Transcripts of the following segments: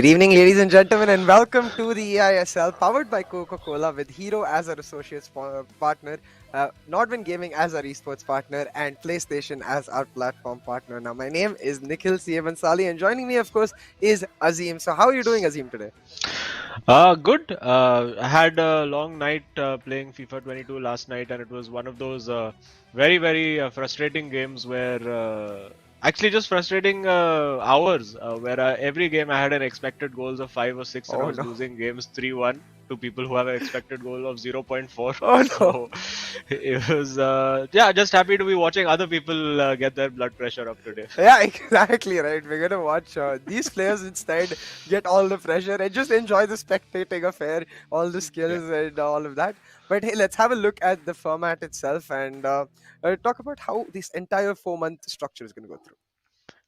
Good evening, ladies and gentlemen, and welcome to the eISL powered by Coca-Cola with Hero as our associate partner, Nodwin Gaming as our esports partner, and PlayStation as our platform partner. Now, my name is Nikhil C. Bansali, and joining me, of course, is Azim. So, how are you doing, Azim, today? Good. I had a long night playing FIFA 22 last night, and it was one of those very frustrating games where actually just frustrating hours where every game I had an expected goals of 5 or 6, and I Oh was no! losing games 3-1 to people who have an expected goal of 0.4. Oh no! So it was just happy to be watching other people get their blood pressure up today. Yeah, exactly right. We're gonna watch these players instead get all the pressure and just enjoy the spectating affair, all the Yeah. skills and all of that. But hey, let's have a look at the format itself and talk about how this entire 4-month structure is gonna go through.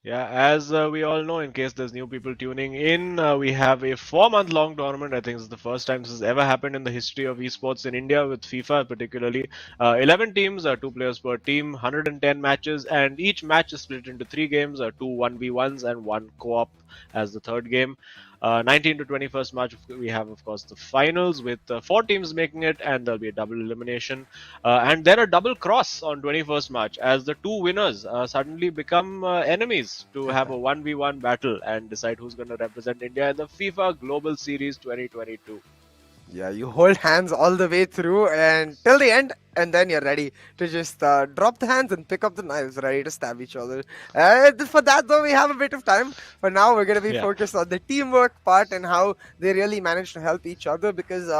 Yeah, as we all know, in case there's new people tuning in, we have a 4-month-long tournament. I think it's the first time this has ever happened in the history of esports in India, with FIFA particularly. 11 teams, 2 players per team, 110 matches, and each match is split into 3 games, 2 1v1s and 1 co-op as the third game. 19 to 21st March, we have, of course, the finals with 4 teams making it, and there'll be a double elimination. And then a double cross on 21st March as the 2 winners suddenly become enemies to have a 1v1 battle and decide who's going to represent India in the FIFA Global Series 2022. Yeah, you hold hands all the way through and till the end, and then you're ready to just drop the hands and pick up the knives, ready to stab each other. For that, though, we have a bit of time. For now, we're going to be Yeah. focused on the teamwork part and how they really manage to help each other because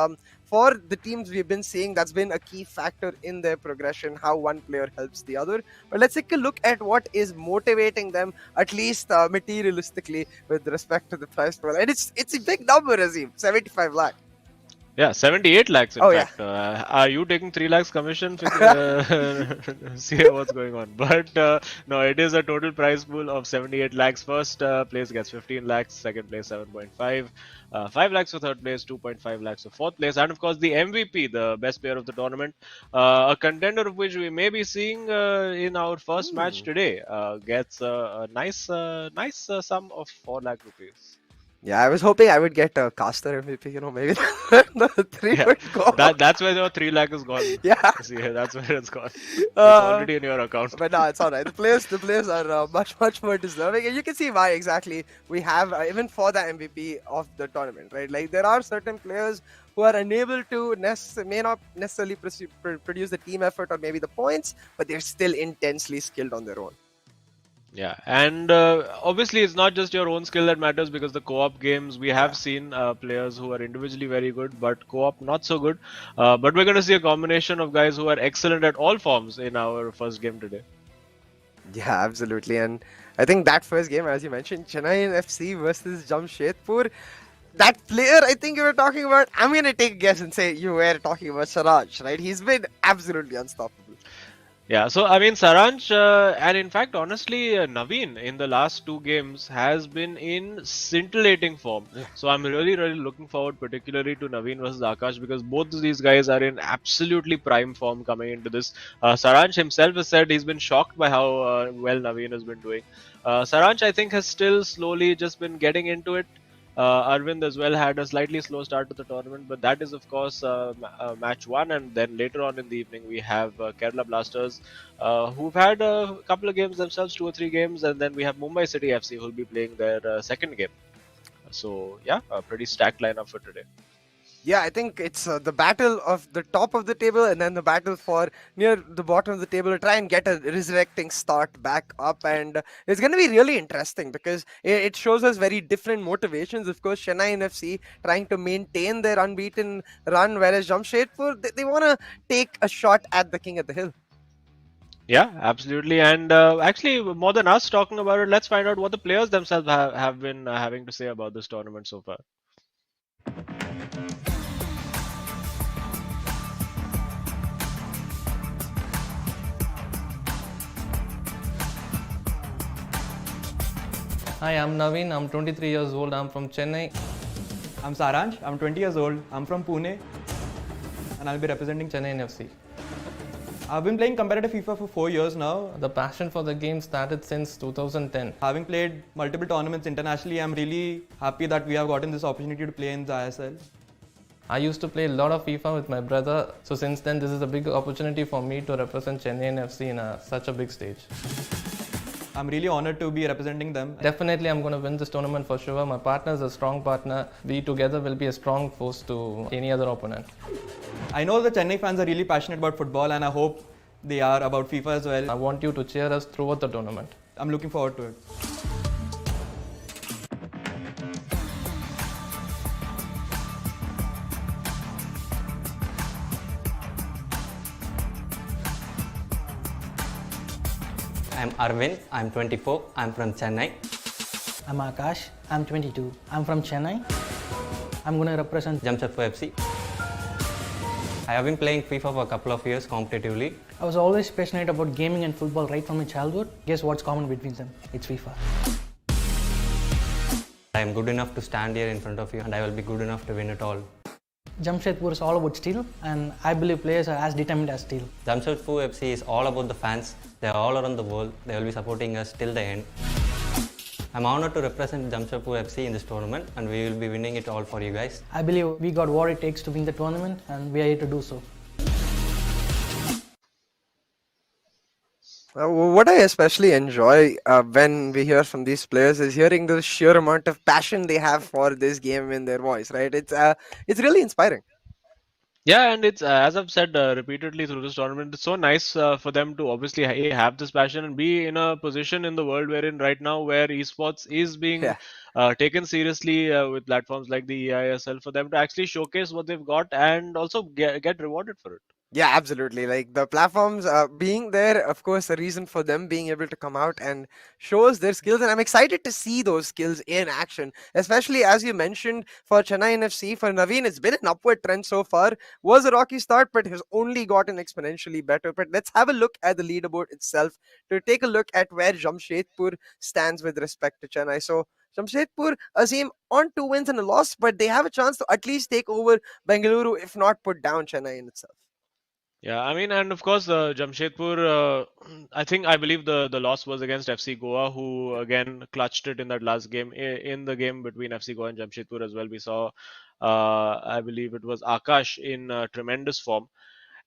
for the teams we've been seeing, that's been a key factor in their progression, how one player helps the other. But let's take a look at what is motivating them, at least materialistically, with respect to the prize pool. And it's a big number, Azim, 75 lakh. Yeah, 78 lakhs in Oh, yeah. fact. Are you taking 3 lakhs commission? See what's going on. But no, it is a total prize pool of 78 lakhs. First place gets 15 lakhs, second place 7.5, 5 lakhs for third place, 2.5 lakhs for fourth place, and of course the MVP, the best player of the tournament, a contender of which we may be seeing in our first match today, gets a nice sum of 4 lakh rupees. Yeah, I was hoping I would get a caster MVP, maybe the three Yeah, would go. that's where your 3 lakh is gone. Yeah. See, that's where it's gone. It's Uh, already in your account. but no, it's all right. The players are much more deserving, and you can see why exactly we have even for the MVP of the tournament, right? Like there are certain players who are unable to may not necessarily produce the team effort or maybe the points, but they're still intensely skilled on their own. Yeah, and obviously it's not just your own skill that matters, because the co-op games we have seen players who are individually very good, but co-op not so good. But we're going to see a combination of guys who are excellent at all forms in our first game today. Yeah, absolutely. And I think that first game, as you mentioned, Chennai FC versus Jamshedpur, that player I think you were talking about, I'm going to take a guess and say you were talking about Siraj, right? He's been absolutely unstoppable. Yeah, so I mean Saranj and in fact honestly Naveen in the last 2 games has been in scintillating form. Yeah. So I'm really looking forward particularly to Naveen versus Akash, because both of these guys are in absolutely prime form coming into this. Saranj himself has said he's been shocked by how well Naveen has been doing. Saranj I think has still slowly just been getting into it. Arvind as well had a slightly slow start to the tournament, but that is of course match 1, and then later on in the evening we have Kerala Blasters, who've had a couple of games themselves, 2 or 3 games, and then we have Mumbai City FC who'll be playing their second game. So yeah, a pretty stacked lineup for today. Yeah, I think it's the battle of the top of the table and then the battle for near the bottom of the table to try and get a resurrecting start back up. And it's going to be really interesting because it shows us very different motivations. Of course, Chennai and FC trying to maintain their unbeaten run, whereas Jamshedpur, they want to take a shot at the king of the hill. Yeah, absolutely. And actually, more than us talking about it, let's find out what the players themselves have been having to say about this tournament so far. Hi, I'm Naveen. I'm 23 years old. I'm from Chennai. I'm Saransh. I'm 20 years old. I'm from Pune. And I'll be representing Chennai in FC. I've been playing competitive FIFA for 4 years now. The passion for the game started since 2010. Having played multiple tournaments internationally, I'm really happy that we have gotten this opportunity to play in the ISL. I used to play a lot of FIFA with my brother, so since then this is a big opportunity for me to represent Chennai FC in such a big stage. I'm really honored to be representing them. Definitely I'm going to win this tournament for sure. My partner is a strong partner. We together will be a strong force to any other opponent. I know the Chennai fans are really passionate about football and I hope they are about FIFA as well. I want you to cheer us throughout the tournament. I'm looking forward to it. I'm Arvind, I'm 24, I'm from Chennai. I'm Akash, I'm 22, I'm from Chennai. I'm going to represent Jamshedpur FC. I have been playing FIFA for a couple of years competitively. I was always passionate about gaming and football right from my childhood. Guess what's common between them? It's FIFA. I am good enough to stand here in front of you and I will be good enough to win it all. Jamshedpur is all about steel and I believe players are as determined as steel. Jamshedpur FC is all about the fans. They are all around the world. They will be supporting us till the end. I'm honored to represent Jamshedpur FC in this tournament and we will be winning it all for you guys. I believe we got what it takes to win the tournament and we are here to do so. What I especially enjoy when we hear from these players is hearing the sheer amount of passion they have for this game in their voice, right? It's really inspiring. Yeah, and it's as I've said repeatedly through this tournament, it's so nice for them to obviously have this passion and be in a position in the world we're in right now where esports is being Yeah. taken seriously with platforms like the eISL for them to actually showcase what they've got and also get rewarded for it. Yeah, absolutely. Like the platforms being there, of course, a reason for them being able to come out and shows their skills. And I'm excited to see those skills in action, especially as you mentioned for Chennai NFC. For Naveen, it's been an upward trend so far. Was a rocky start, but has only gotten exponentially better. But let's have a look at the leaderboard itself to take a look at where Jamshedpur stands with respect to Chennai. So Jamshedpur, Azim, on 2 wins and a loss, but they have a chance to at least take over Bengaluru, if not put down Chennai in itself. Yeah, I mean, and of course, Jamshedpur, I believe the loss was against FC Goa, who again clutched it in that last game. In the game between FC Goa and Jamshedpur as well, we saw, I believe it was Akash in tremendous form.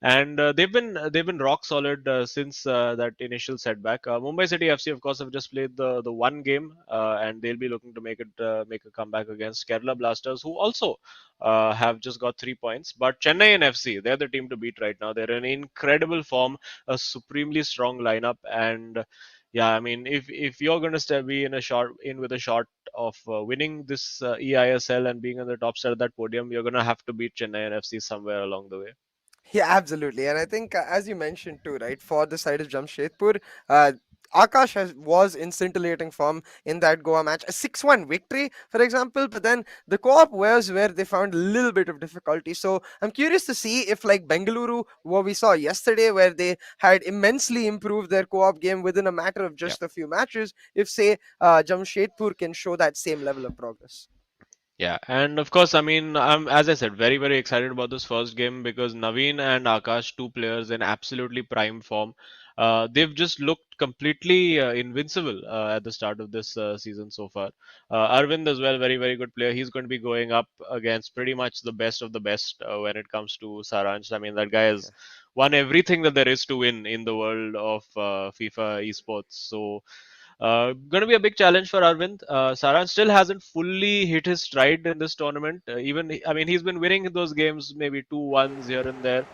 And they've been rock solid since that initial setback. Mumbai City FC, of course, have just played the one game, and they'll be looking to make a comeback against Kerala Blasters, who also have just got 3 points. But Chennai and FC, they're the team to beat right now. They're in incredible form, a supremely strong lineup, and yeah, I mean, if you're going to be in with a shot of winning this eISL and being on the top side of that podium, you're going to have to beat Chennai and FC somewhere along the way. Yeah, absolutely. And I think, as you mentioned too, right, for the side of Jamshedpur, Akash was in scintillating form in that Goa match. A 6-1 victory, for example, but then the co-op was where they found a little bit of difficulty. So I'm curious to see if, like Bengaluru, what we saw yesterday, where they had immensely improved their co-op game within a matter of just a few matches, if, say, Jamshedpur can show that same level of progress. Yeah, and of course, I mean, I'm, as I said, very, very excited about this first game because Naveen and Akash, two players in absolutely prime form. They've just looked completely invincible at the start of this season so far. Arvind as well, very, very good player. He's going to be going up against pretty much the best of the best when it comes to Saransh. I mean, that guy has won everything that there is to win in the world of FIFA esports. So, going to be a big challenge for Arvind. Saran still hasn't fully hit his stride in this tournament. I mean, he's been winning those games, maybe 2-1s here and there,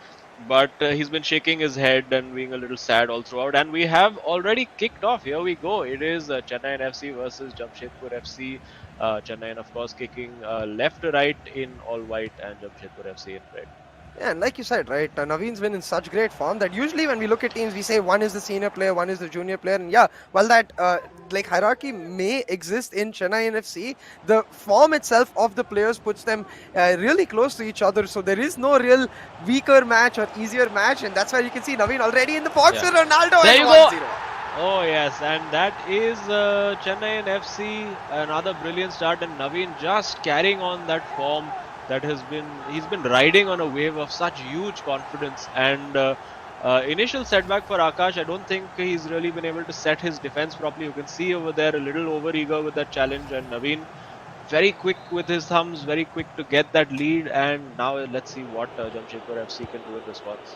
but he's been shaking his head and being a little sad all throughout. And we have already kicked off. Here we go. It is Chennai FC versus Jamshedpur FC. Chennai, of course, kicking left to right in all white and Jamshedpur FC in red. Yeah, and like you said, right, Naveen's been in such great form that usually when we look at teams, we say one is the senior player, one is the junior player. And yeah, while that like hierarchy may exist in Chennai NFC, the form itself of the players puts them really close to each other. So there is no real weaker match or easier match. And that's why you can see Naveen already in the box with Ronaldo. There you go. Oh yes, and that is Chennai and FC, another brilliant start, and Naveen just carrying on that form that he's been riding on a wave of such huge confidence, and Initial setback for Akash. I don't think he's really been able to set his defense properly. You can see over there a little over-eager with that challenge, and Naveen very quick with his thumbs, very quick to get that lead. And now let's see what Jamshedpur FC can do in response.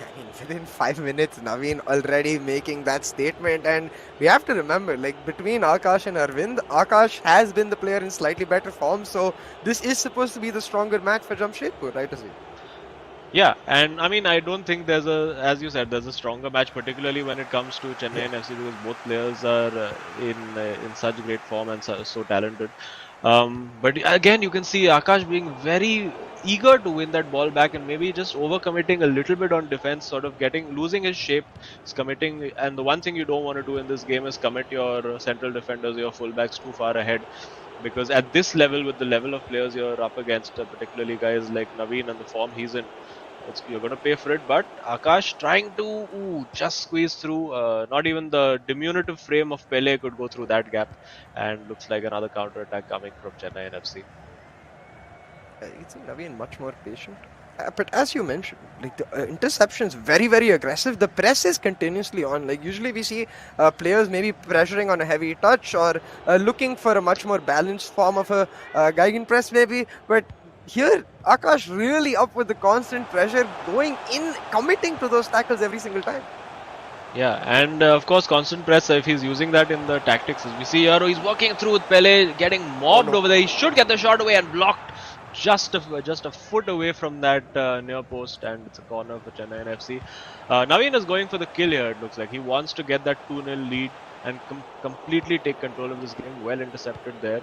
I mean, within 5 minutes, Naveen already making that statement, and we have to remember, like between Akash and Arvind, Akash has been the player in slightly better form, so this is supposed to be the stronger match for Jamshedpur, right, Azim? Yeah, and I mean, I don't think there's as you said, there's a stronger match, particularly when it comes to Chennai and FC, because both players are in such great form and so talented. But again, you can see Akash being very eager to win that ball back and maybe just overcommitting a little bit on defense, sort of losing his shape. He's committing, and the one thing you don't want to do in this game is commit your central defenders, your fullbacks too far ahead. Because at this level, with the level of players you're up against, particularly guys like Naveen and the form he's in, you're going to pay for it. But Akash trying to just squeeze through. Not even the diminutive frame of Pele could go through that gap. And looks like another counter attack coming from Chennai and FC. You can see Naveen much more patient. But as you mentioned, like the interceptions very, very aggressive. The press is continuously on. Like usually we see players maybe pressuring on a heavy touch or looking for a much more balanced form of a Geigen press maybe. But here, Akash really up with the constant pressure, going in, committing to those tackles every single time. Yeah, and of course, constant press, if he's using that in the tactics, as we see here, he's walking through with Pele, getting mobbed over there. He should get the shot away and blocked just a foot away from that near post, and it's a corner for Chennai and FC. Naveen is going for the kill here, it looks like. He wants to get that 2-0 lead and completely take control of this game. Well intercepted there.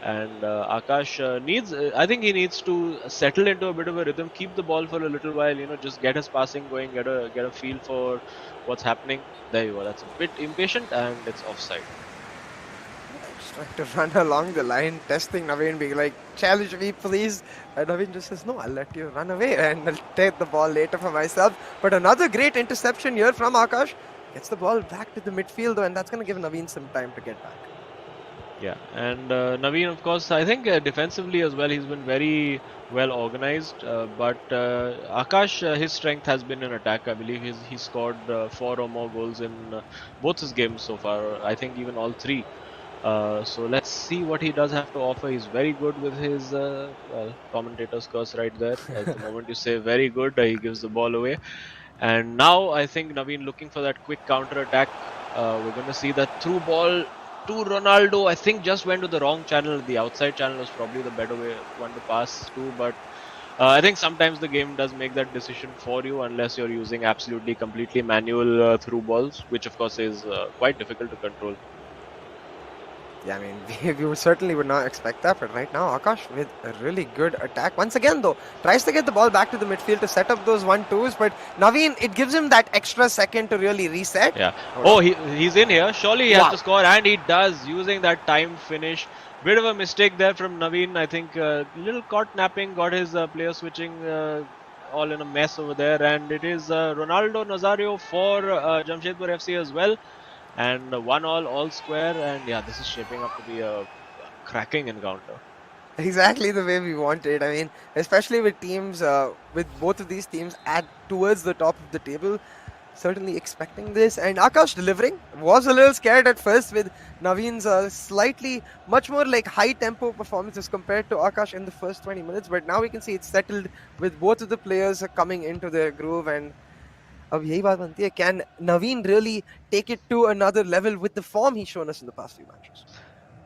And Akash I think he needs to settle into a bit of a rhythm, keep the ball for a little while, just get his passing going, get a feel for what's happening. There you go. That's a bit impatient, and it's offside. Just trying to run along the line, testing Naveen, being like, challenge me, please. And Naveen just says, no, I'll let you run away and I'll take the ball later for myself. But another great interception here from Akash. Gets the ball back to the midfield, though, and that's going to give Naveen some time to get back. Yeah, and Naveen, of course, I think defensively as well, he's been very well organized. But Akash, his strength has been in attack. I believe he scored 4 or more goals in both his games so far. I think even all 3. So let's see what he does have to offer. He's very good with his commentator's curse right there. At the moment you say very good, he gives the ball away. And now I think Naveen looking for that quick counter attack. We're going to see that through ball to Ronaldo. I think just went to the wrong channel. The outside channel was probably the better one to pass to, but I think sometimes the game does make that decision for you unless you're using absolutely completely manual through balls, which of course is quite difficult to control. Yeah, I mean, we certainly would not expect that, but right now, Akash with a really good attack. Once again, though, tries to get the ball back to the midfield to set up those 1-2s, but Naveen, it gives him that extra second to really reset. Yeah. He's in here. Surely he has to score, and he does, using that time finish. Bit of a mistake there from Naveen. I think little caught napping, got his player switching all in a mess over there, and it is Ronaldo Nazario for Jamshedpur FC as well. And 1-1 all square, and yeah, this is shaping up to be a cracking encounter. Exactly the way we wanted. I mean, especially with teams, with both of these teams towards the top of the table, certainly expecting this. And Akash delivering. Was a little scared at first with Naveen's slightly much more like high tempo performances compared to Akash in the first 20 minutes. But now we can see it's settled with both of the players coming into their groove, and अब यही बात बनती है, can Naveen really take it to another level with the form he's shown us in the past few matches?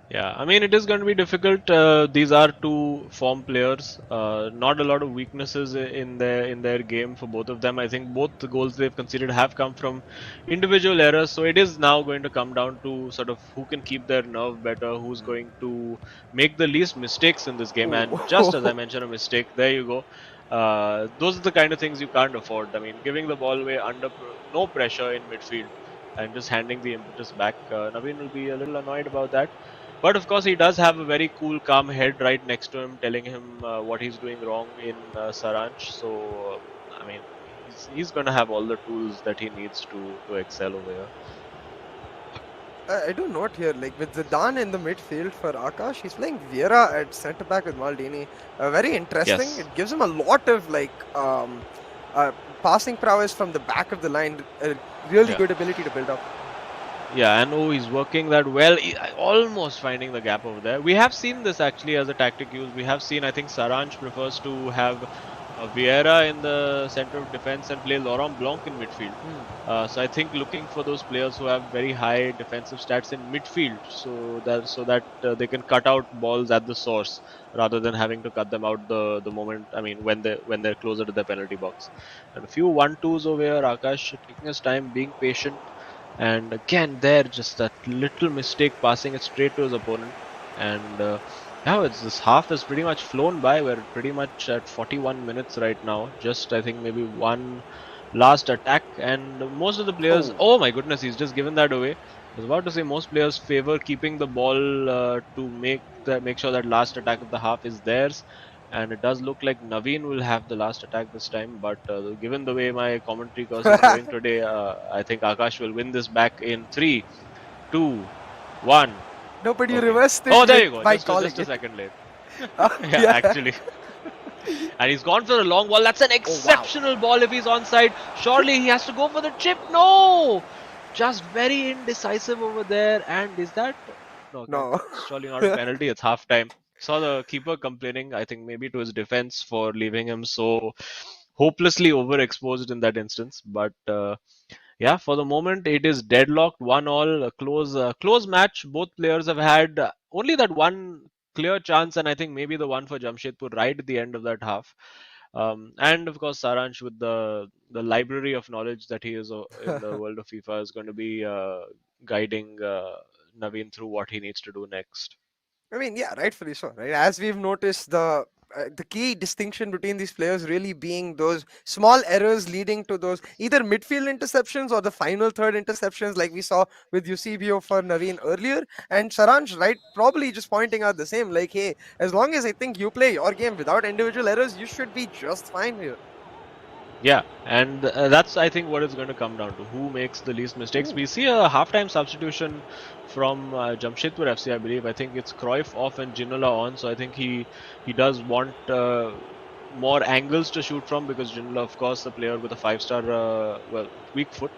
Yeah, I mean, it is going to be difficult. These are 2 form players. Not a lot of weaknesses in their game for both of them. I think both the goals they've conceded have come from individual errors. So it is now going to come down to sort of who can keep their nerve better, who's going to make the least mistakes in this game. And just as I mentioned, a mistake, there you go. Those are the kind of things you can't afford. I mean, giving the ball away under no pressure in midfield and just handing the impetus back. Naveen will be a little annoyed about that. But of course, he does have a very cool, calm head right next to him, telling him what he's doing wrong in Saranch. So, I mean, he's going to have all the tools that he needs to excel over here. I do note here, like with Zidane in the midfield for Akash, he's playing Vieira at centre back with Maldini. Very interesting. Yes. It gives him a lot of like passing prowess from the back of the line, a really Yeah. good ability to build up. Yeah, and he's working that well, almost finding the gap over there. We have seen this actually as a tactic used. We have seen, I think Saranj prefers to have Vieira in the center of defense and play Laurent Blanc in midfield. So I think looking for those players who have very high defensive stats in midfield, so that they can cut out balls at the source rather than having to cut them out the moment. I mean, when they're closer to the penalty box. And a few 1-2s over here. Akash taking his time, being patient. And again, there, just that little mistake, passing it straight to his opponent. And now this half is pretty much flown by. We're pretty much at 41 minutes right now. Just, I think, maybe one last attack. And most of the players, oh my goodness, he's just given that away. I was about to say most players favor keeping the ball to make sure that last attack of the half is theirs. And it does look like Naveen will have the last attack this time, but given the way my commentary curse is going today, I think Akash will win this back in 3, 2, 1. No, but you Okay. reversed it Oh, there you go. by Just calling a it. second late. Yeah. Yeah, actually. And he's gone for a long ball. That's an exceptional ball if he's onside. Surely he has to go for the chip. No! Just very indecisive over there. And is that... No. Surely not a penalty. It's half time. Saw the keeper complaining, I think maybe to his defense for leaving him so hopelessly overexposed in that instance. But yeah, for the moment it is deadlocked, 1-1, a close match. Both players have had only that one clear chance, and I think maybe the one for Jamshedpur right at the end of that half. And of course, Saransh, with the library of knowledge that he is in the world of FIFA, is going to be guiding Naveen through what he needs to do next. I mean, yeah, rightfully so, right? As we've noticed, the key distinction between these players really being those small errors leading to those either midfield interceptions or the final third interceptions, like we saw with Eusebio for Naveen earlier. And Saranj, right, probably just pointing out the same, like, hey, as long as I think you play your game without individual errors, you should be just fine here. Yeah, and that's, I think, what it's going to come down to. Who makes the least mistakes? We see a halftime substitution from Jamshedpur FC, I believe. I think it's Cruyff off and Ginola on. So I think he does want more angles to shoot from, because Ginola, of course, a player with a 5-star, weak foot.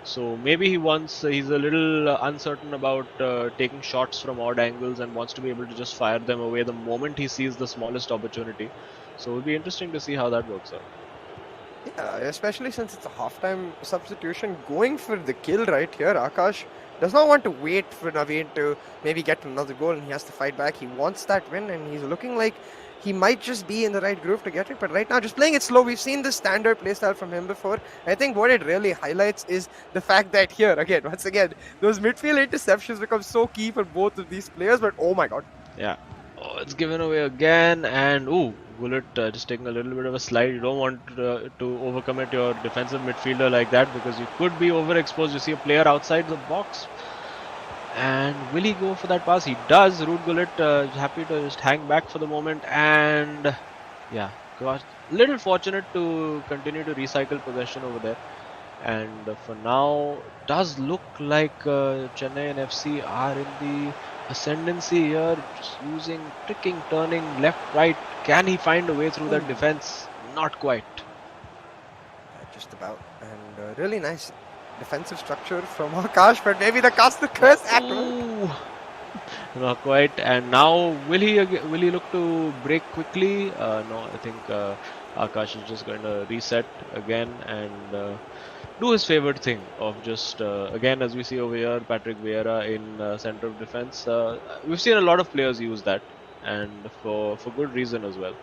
So maybe he's a little uncertain about taking shots from odd angles and wants to be able to just fire them away the moment he sees the smallest opportunity. So it'll be interesting to see how that works out. Yeah, especially since it's a halftime substitution, going for the kill right here. Akash does not want to wait for Naveen to maybe get another goal and he has to fight back. He wants that win, and he's looking like he might just be in the right groove to get it. But right now, just playing it slow. We've seen this standard playstyle from him before. I think what it really highlights is the fact that here, once again, those midfield interceptions become so key for both of these players. But oh my god. Yeah. Oh, it's given away again, and Gullit just taking a little bit of a slide. You don't want to overcommit your defensive midfielder like that, because you could be overexposed. You see a player outside the box, and will he go for that pass? He does. Ruud Gullit happy to just hang back for the moment, and yeah, gosh, little fortunate to continue to recycle possession over there. And for now, does look like Chennai and FC are in the ascendancy here, just using tricking, turning left, right. Can he find a way through that defense? Not quite. Just about. And really nice defensive structure from Akash, but maybe the cast the curse act. Not quite. And now will he look to break quickly? No, I think Akash is just going to reset again and do his favorite thing of just again, as we see over here, Patrick Vieira in center of defense. We've seen a lot of players use that, and for good reason as well.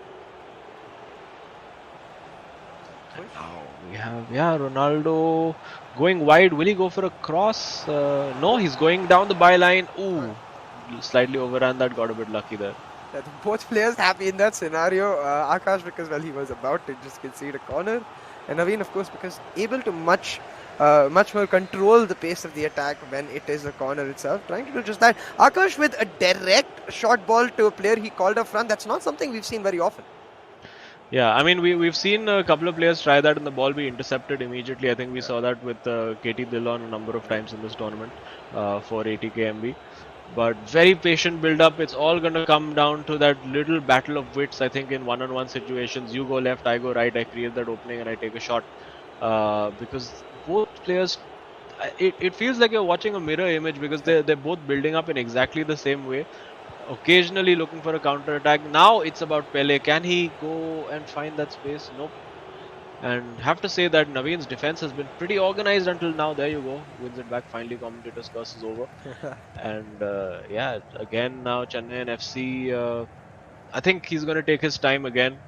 And now we have Ronaldo going wide. Will he go for a cross? No, he's going down the byline. Ooh, slightly overran that. Got a bit lucky there. Yeah, both players happy in that scenario. Akash because he was about to just concede a corner, and Naveen of course because able to much more control the pace of the attack when it is a corner itself, trying to do just that. Akash with a direct short ball to a player he called up front. That's not something we've seen very often. Yeah, I mean we've seen a couple of players try that and the ball be intercepted immediately. I think we saw that with KT Dillon a number of times in this tournament for 80 KMB. But very patient build up. It's all going to come down to that little battle of wits. I think in one-on-one situations, you go left, I go right, I create that opening and I take a shot. Because both players, it feels like you're watching a mirror image because they're both building up in exactly the same way. Occasionally looking for a counter attack. Now it's about Pele. Can he go and find that space? Nope. And have to say that Naveen's defense has been pretty organized until now. There you go, wins it back. Finally, commentator's curse is over. And yeah, again now Chennai and FC. I think he's going to take his time again.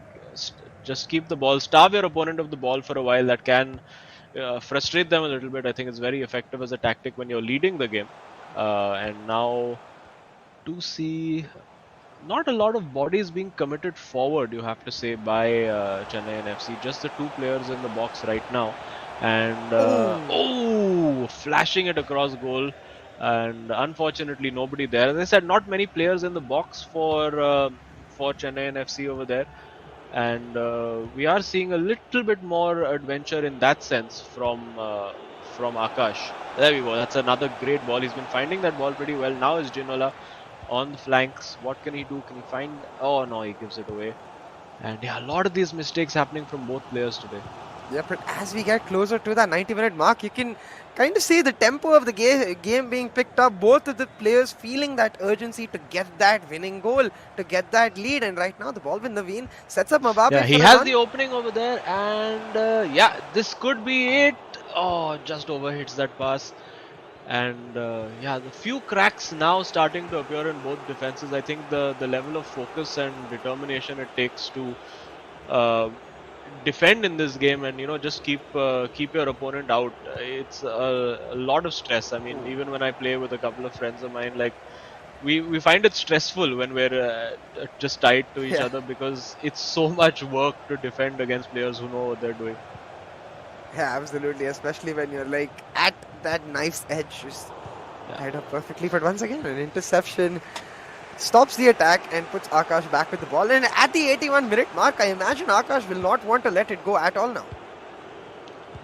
Just keep the ball, starve your opponent of the ball for a while. That can frustrate them a little bit. I think it's very effective as a tactic when you're leading the game. And now to see not a lot of bodies being committed forward, you have to say, by Chennai and FC. Just the two players in the box right now. And flashing it across goal. And unfortunately, nobody there. As I said, not many players in the box for Chennai and FC over there. And we are seeing a little bit more adventure in that sense from Akash. There we go. That's another great ball. He's been finding that ball pretty well. Now is Ginola on the flanks. What can he do? Can he find? Oh no, he gives it away. And yeah, a lot of these mistakes happening from both players today. Yeah, but as we get closer to that 90-minute mark, you can kind of see the tempo of the game being picked up. Both of the players feeling that urgency to get that winning goal, to get that lead. And right now, the ball with Naveen sets up Mbappe. Yeah, he for a has run. the opening over there, and yeah, this could be it. Oh, just overhits that pass. And yeah, the few cracks now starting to appear in both defenses. I think the level of focus and determination it takes to defend in this game and just keep your opponent out. It's a lot of stress. I mean, even when I play with a couple of friends of mine, like we find it stressful when we're just tied to each other because it's so much work to defend against players who know what they're doing. Yeah, absolutely. Especially when you're like at that knife's edge, just tied up perfectly. But once again, an interception stops the attack and puts Akash back with the ball. And at the 81-minute mark, I imagine Akash will not want to let it go at all now.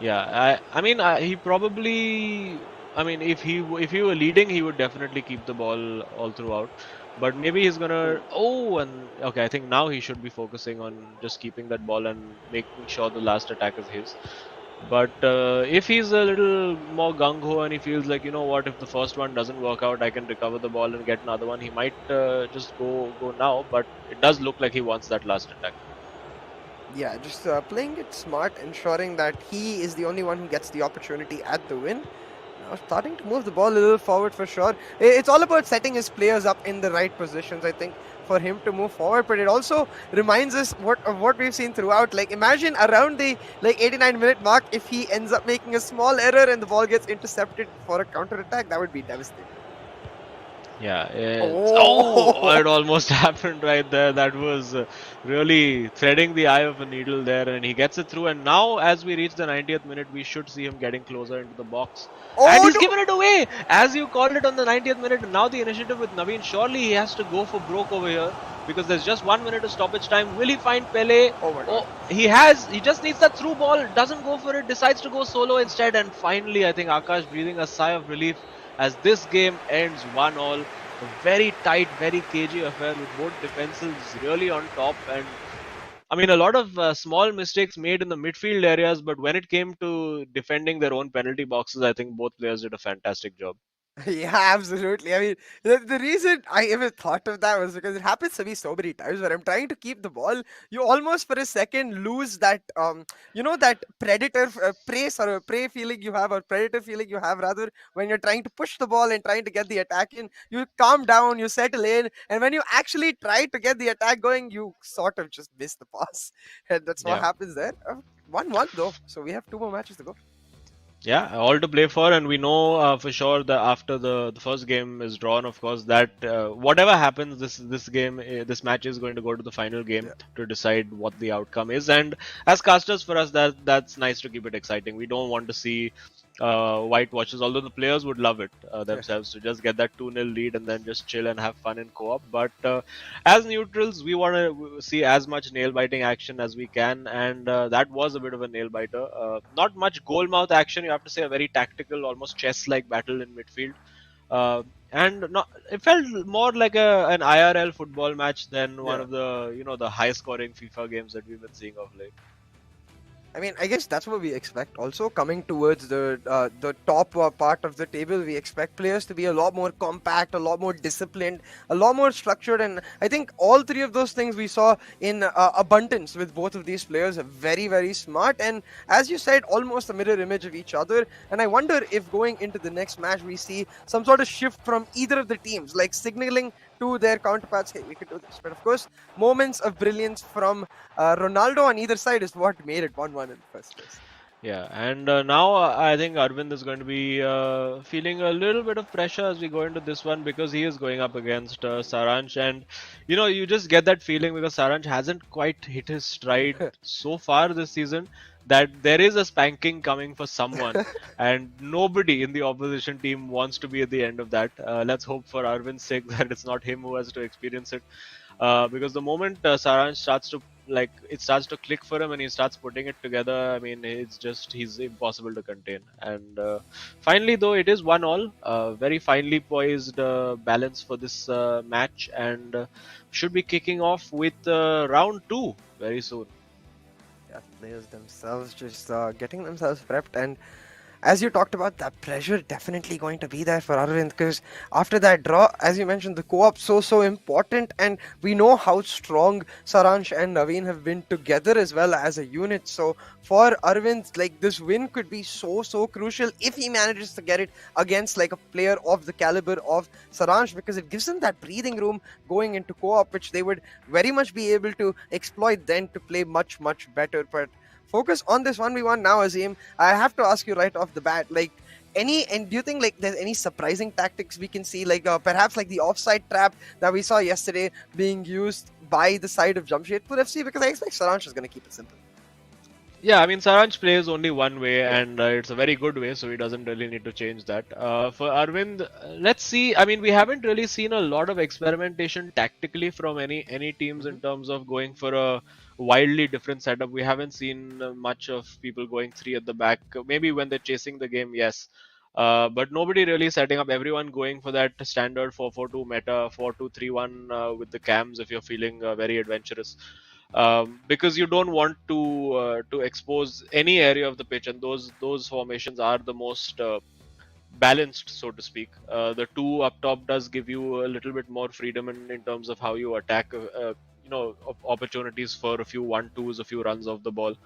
Yeah, I mean, he probably. I mean, if he were leading, he would definitely keep the ball all throughout. But maybe he's gonna. Oh, and okay, I think now he should be focusing on just keeping that ball and making sure the last attack is his. But if he's a little more gung-ho and he feels like, you know what, if the first one doesn't work out, I can recover the ball and get another one, he might just go now. But it does look like he wants that last attack. Yeah, just playing it smart, ensuring that he is the only one who gets the opportunity at the win. Now starting to move the ball a little forward for sure. It's all about setting his players up in the right positions, I think, for him to move forward. But it also reminds us of what we've seen throughout. Like, imagine around the 89-minute mark, if he ends up making a small error and the ball gets intercepted for a counter attack, that would be devastating. Yeah, it almost happened right there. That was really threading the eye of a needle there, and he gets it through. And now, as we reach the 90th minute, we should see him getting closer into the box. And he's given it away, as you called it on the 90th minute. And now the initiative with Naveen. Surely he has to go for broke over here because there's just 1 minute of stoppage time. Will he find Pele? He just needs that through ball. Doesn't go for it. Decides to go solo instead. And finally, I think Akash breathing a sigh of relief as this game ends 1-1. A very tight, very cagey affair with both defenses really on top. And I mean, a lot of small mistakes made in the midfield areas, but when it came to defending their own penalty boxes, I think both players did a fantastic job. Yeah, absolutely. I mean, the reason I even thought of that was because it happens to me so many times where I'm trying to keep the ball. You almost for a second lose that, that predator prey feeling you have, or predator feeling you have rather, when you're trying to push the ball and trying to get the attack in. You calm down, you settle in, and when you actually try to get the attack going, you sort of just miss the pass. And that's what happens there. 1-1 though, so we have 2 more matches to go. Yeah, all to play for, and we know for sure that after the first game is drawn, of course, that whatever happens, this match is going to go to the final game to decide what the outcome is. And as casters, for us, that's nice to keep it exciting. We don't want to see whitewashes, although the players would love it themselves to just get that 2-0 lead and then just chill and have fun in co-op. But as neutrals, we want to see as much nail-biting action as we can, and that was a bit of a nail-biter. Not much goal-mouth action, you have to say, a very tactical, almost chess-like battle in midfield. And not, it felt more like an IRL football match than one Yeah. of the the high scoring FIFA games that we've been seeing of late. I mean, I guess that's what we expect. Also, coming towards the top part of the table, we expect players to be a lot more compact, a lot more disciplined, a lot more structured, and I think all three of those things we saw in abundance with both of these players. Are very, very smart, and as you said, almost a mirror image of each other. And I wonder if going into the next match, we see some sort of shift from either of the teams, like signaling to their counterparts, "Hey, we could do this." But of course, moments of brilliance from Ronaldo on either side is what made it 1-1 in the first place. Yeah, and now I think Arvind is going to be feeling a little bit of pressure as we go into this one because he is going up against Saransh, and you just get that feeling because Saransh hasn't quite hit his stride so far this season that there is a spanking coming for someone, and nobody in the opposition team wants to be at the end of that. Let's hope for Arvind's sake that it's not him who has to experience it. Because the moment Saransh starts to it starts to click for him and he starts putting it together, I mean, he's impossible to contain. And finally, though, it is 1-1. Very finely poised balance for this match, and should be kicking off with round 2 very soon. Yeah, players themselves just getting themselves prepped, and as you talked about, that pressure definitely going to be there for Arvind because after that draw, as you mentioned, the co-op so important, and we know how strong Saransh and Naveen have been together as well as a unit. So for Arvind, like, this win could be so crucial if he manages to get it against like a player of the caliber of Saransh, because it gives him that breathing room going into co-op, which they would very much be able to exploit then to play much better. But focus on this 1v1 now, Azim. I have to ask you right off the bat, like, do you think like there's any surprising tactics we can see, like perhaps like the offside trap that we saw yesterday being used by the side of Jamshedpur FC? Because I expect Saransh is going to keep it simple. Yeah, I mean, Saransh plays only one way, and it's a very good way, so he doesn't really need to change that. For Arvind, let's see. I mean, we haven't really seen a lot of experimentation tactically from any teams in terms of going for a wildly different setup. We haven't seen much of people going three at the back. Maybe when they're chasing the game, yes. But nobody really setting up. Everyone going for that standard 4-4-2 meta, 4-2-3-1 with the cams if you're feeling very adventurous. Because you don't want to expose any area of the pitch, and those formations are the most balanced, so to speak. The two up top does give you a little bit more freedom in terms of how you attack, opportunities for a few 1-2s, a few runs of the ball.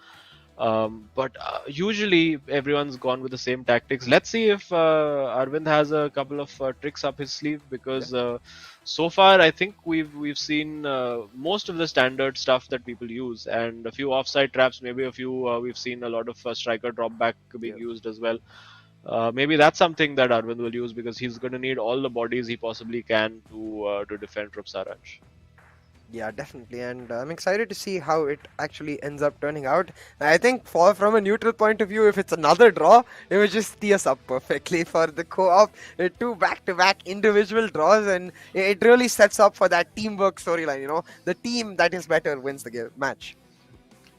But usually everyone's gone with the same tactics. Let's see if Arvind has a couple of tricks up his sleeve, because so far I think we've seen most of the standard stuff that people use, and a few offside traps, maybe a few we've seen a lot of striker drop back being used as well. Maybe that's something that Arvind will use, because he's going to need all the bodies he possibly can to defend from Saransh. Yeah, definitely, and I'm excited to see how it actually ends up turning out. I think from a neutral point of view, if it's another draw, it would just tee us up perfectly for the co-op. Two back-to-back individual draws, and it really sets up for that teamwork storyline. The team that is better wins the match.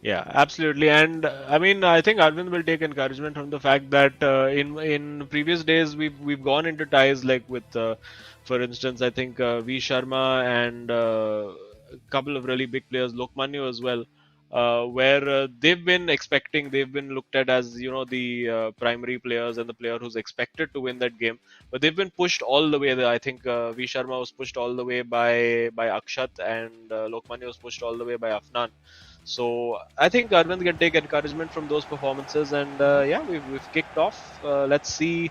Yeah, absolutely. And I mean, I think Arvind will take encouragement from the fact that in previous days we've gone into ties like with, for instance, I think V Sharma and a couple of really big players, Lokmanya as well, where they've been looked at as the primary players and the player who's expected to win that game, but they've been pushed all the way. I think V Sharma was pushed all the way by Akshat, and Lokmanya was pushed all the way by Afnan. So I think Arvind can take encouragement from those performances, and yeah, we've kicked off. Let's see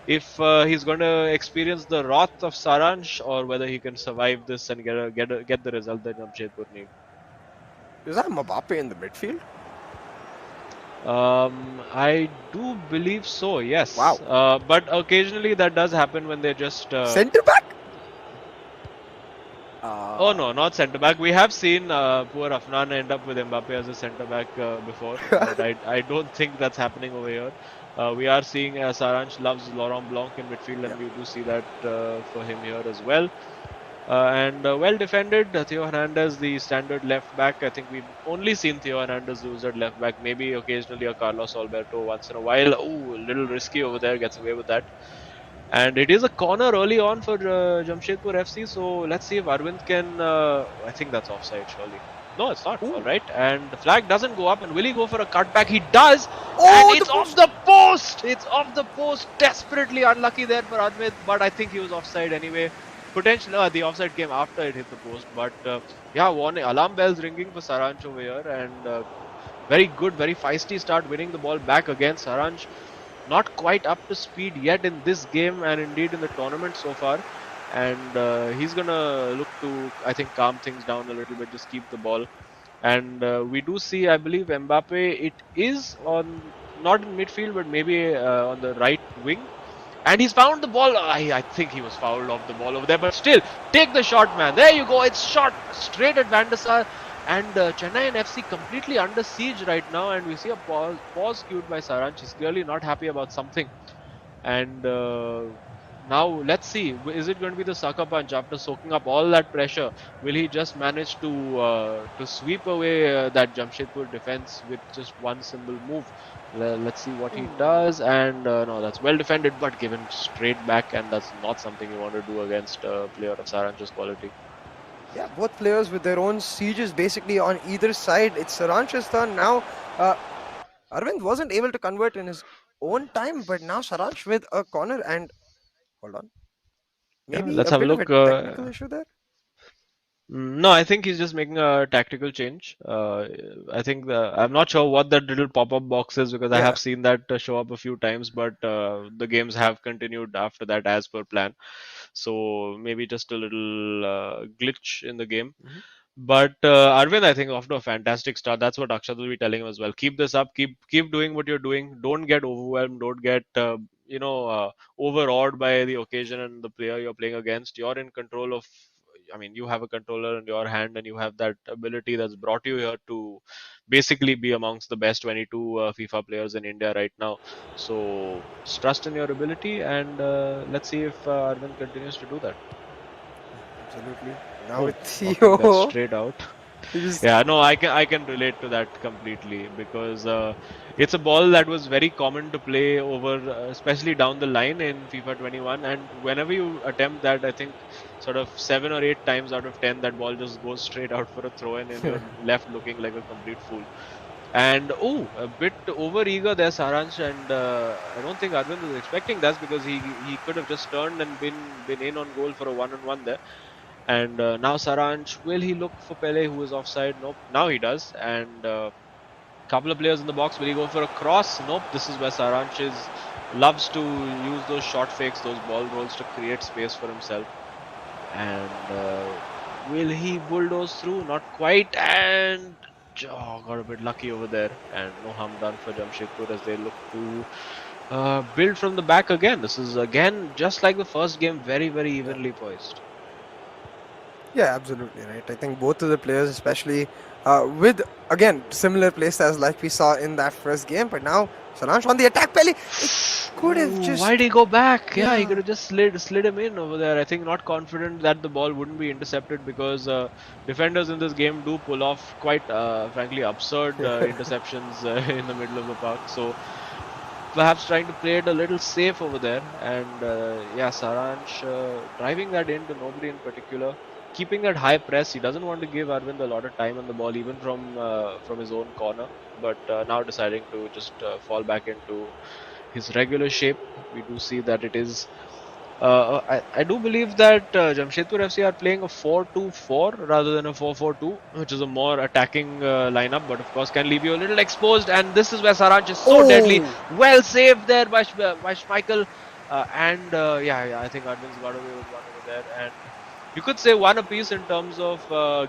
if he's going to experience the wrath of Saransh, or whether he can survive this and get the result that Jamshedpur need. Is that Mbappe in the midfield? I do believe so, yes. Wow. But occasionally that does happen when they just Centre back? Oh no, not centre back. We have seen poor Afnan end up with Mbappe as a centre back before, but I don't think that's happening over here. We are seeing Saransh loves Laurent Blanc in midfield, and we do see that for him here as well. And well defended, Theo Hernandez, the standard left back. I think we've only seen Theo Hernandez lose at left back, maybe occasionally a Carlos Alberto once in a while. Oh, a little risky over there, gets away with that. And it is a corner early on for Jamshedpur FC. So let's see if Arvind can. I think that's offside, surely. No, it's not. All right. And the flag doesn't go up. And will he go for a cutback? He does. Oh, And it's off the post. It's off the post. Desperately unlucky there for Arvind. But I think he was offside anyway. Potentially, no, the offside came after it hit the post. But yeah, warning. Alarm bells ringing for Saranch over here. And very good, very feisty start, winning the ball back again. Saranch not quite up to speed yet in this game and indeed in the tournament so far. And he's gonna look to, I think, calm things down a little bit, just keep the ball. And we do see, I believe, Mbappe. It is on not in midfield, but maybe on the right wing. And he's found the ball. I think he was fouled off the ball over there, but still, take the shot, man. There you go. It's shot straight at Van der Sar. And Chennai and FC completely under siege right now. And we see a pause cued by Saranch. He's clearly not happy about something. And now let's see. Is it going to be the sucker punch after soaking up all that pressure? Will he just manage to sweep away that Jamshedpur defense with just one simple move? Let's see what he does. And no, that's well defended, but given straight back, and that's not something you want to do against a player of Saranch's quality. Yeah, both players with their own sieges basically on either side. It's Saranch's turn now. Arvind wasn't able to convert in his own time, but now Saranch with a corner. And hold on, maybe Let's a have a bit of a look. technical issue there. No, I think he's just making a tactical change. I think I'm not sure what that little pop-up box is, because I Yeah. have seen that show up a few times, but the games have continued after that as per plan. So maybe just a little glitch in the game. But Arvind, I think, off to a fantastic start. That's what Akshat will be telling him as well. Keep this up. Keep doing what you're doing. Don't get overwhelmed. Don't get overawed by the occasion and the player you're playing against. You're in control of. I mean, you have a controller in your hand, and you have that ability that's brought you here to basically be amongst the best 22 FIFA players in India right now. So trust in your ability, and let's see if Arvind continues to do that. Absolutely. Now Oh, with knocking that Theo. straight out. He just- Yeah, no, I can relate to that completely, because it's a ball that was very common to play over, especially down the line in FIFA 21. And whenever you attempt that, I think sort of 7 or 8 times out of 10, that ball just goes straight out for a throw-in, and you're left looking like a complete fool. And a bit over eager there, Saranch, and I don't think Arvind was expecting that, because he could have just turned and been in on goal for a 1-on-1 there. And now Saranch, will he look for Pele, who is offside? Nope. Now he does. And couple of players in the box. Will he go for a cross? Nope. This is where Saranch loves to use those short fakes, those ball rolls to create space for himself. And will he bulldoze through? Not quite. And got a bit lucky over there. And no harm done for Jamshedpur as they look to build from the back again. This is again just like the first game, very, very evenly poised. Yeah, absolutely right. I think both of the players, especially with again similar playstyles like we saw in that first game, but now Saranch on the attack. Pele, it could have just. Why did he go back? Yeah, he could have just slid him in over there. I think not confident that the ball wouldn't be intercepted, because defenders in this game do pull off quite frankly absurd interceptions in the middle of the park. So perhaps trying to play it a little safe over there. And yeah, Saranch driving that into nobody in particular, keeping that high press. He doesn't want to give Arvind a lot of time on the ball, even from his own corner, but now deciding to just fall back into his regular shape. We do see that it is I do believe that Jamshedpur FC are playing a 4-2-4 rather than a 4-4-2, which is a more attacking lineup, but of course can leave you a little exposed. And this is where Saranch is so deadly. Well saved there by Schmeichel. Yeah, I think Arvind's got away with one over there. And you could say one apiece in terms of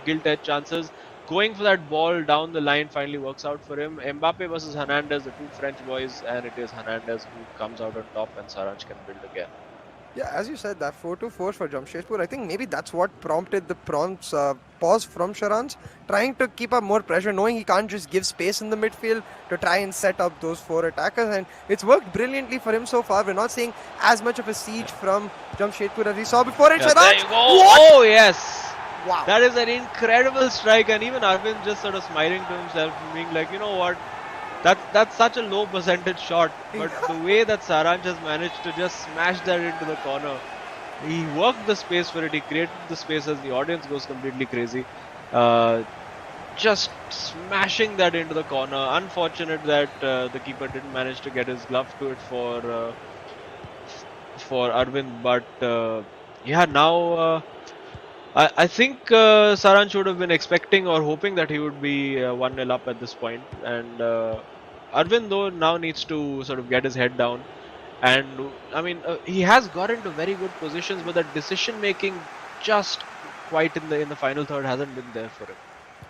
gilt-edge chances. Going for that ball down the line finally works out for him. Mbappe versus Hernandez, the two French boys, and it is Hernandez who comes out on top, and Saranch can build again. Yeah, as you said, that 4-2-4 for Jamshedpur, I think maybe that's what prompted the pause from Saranch, trying to keep up more pressure, knowing he can't just give space in the midfield to try and set up those 4 attackers, and it's worked brilliantly for him so far. We're not seeing as much of a siege from Jamshedpur as we saw before. And Yeah, Saranch, there you go. what? Oh yes! Wow. That is an incredible strike, and even Arvind just sort of smiling to himself and being like, you know what? That's such a low percentage shot, but the way that Saranch has managed to just smash that into the corner, he worked the space for it. He created the space as the audience goes completely crazy. Just smashing that into the corner. Unfortunate that the keeper didn't manage to get his glove to it for Arvind, but yeah, now I think Saranch would have been expecting or hoping that he would be 1-0 up at this point, and Arvind though now needs to sort of get his head down, and I mean he has got into very good positions, but that decision making just quite in the final third hasn't been there for him.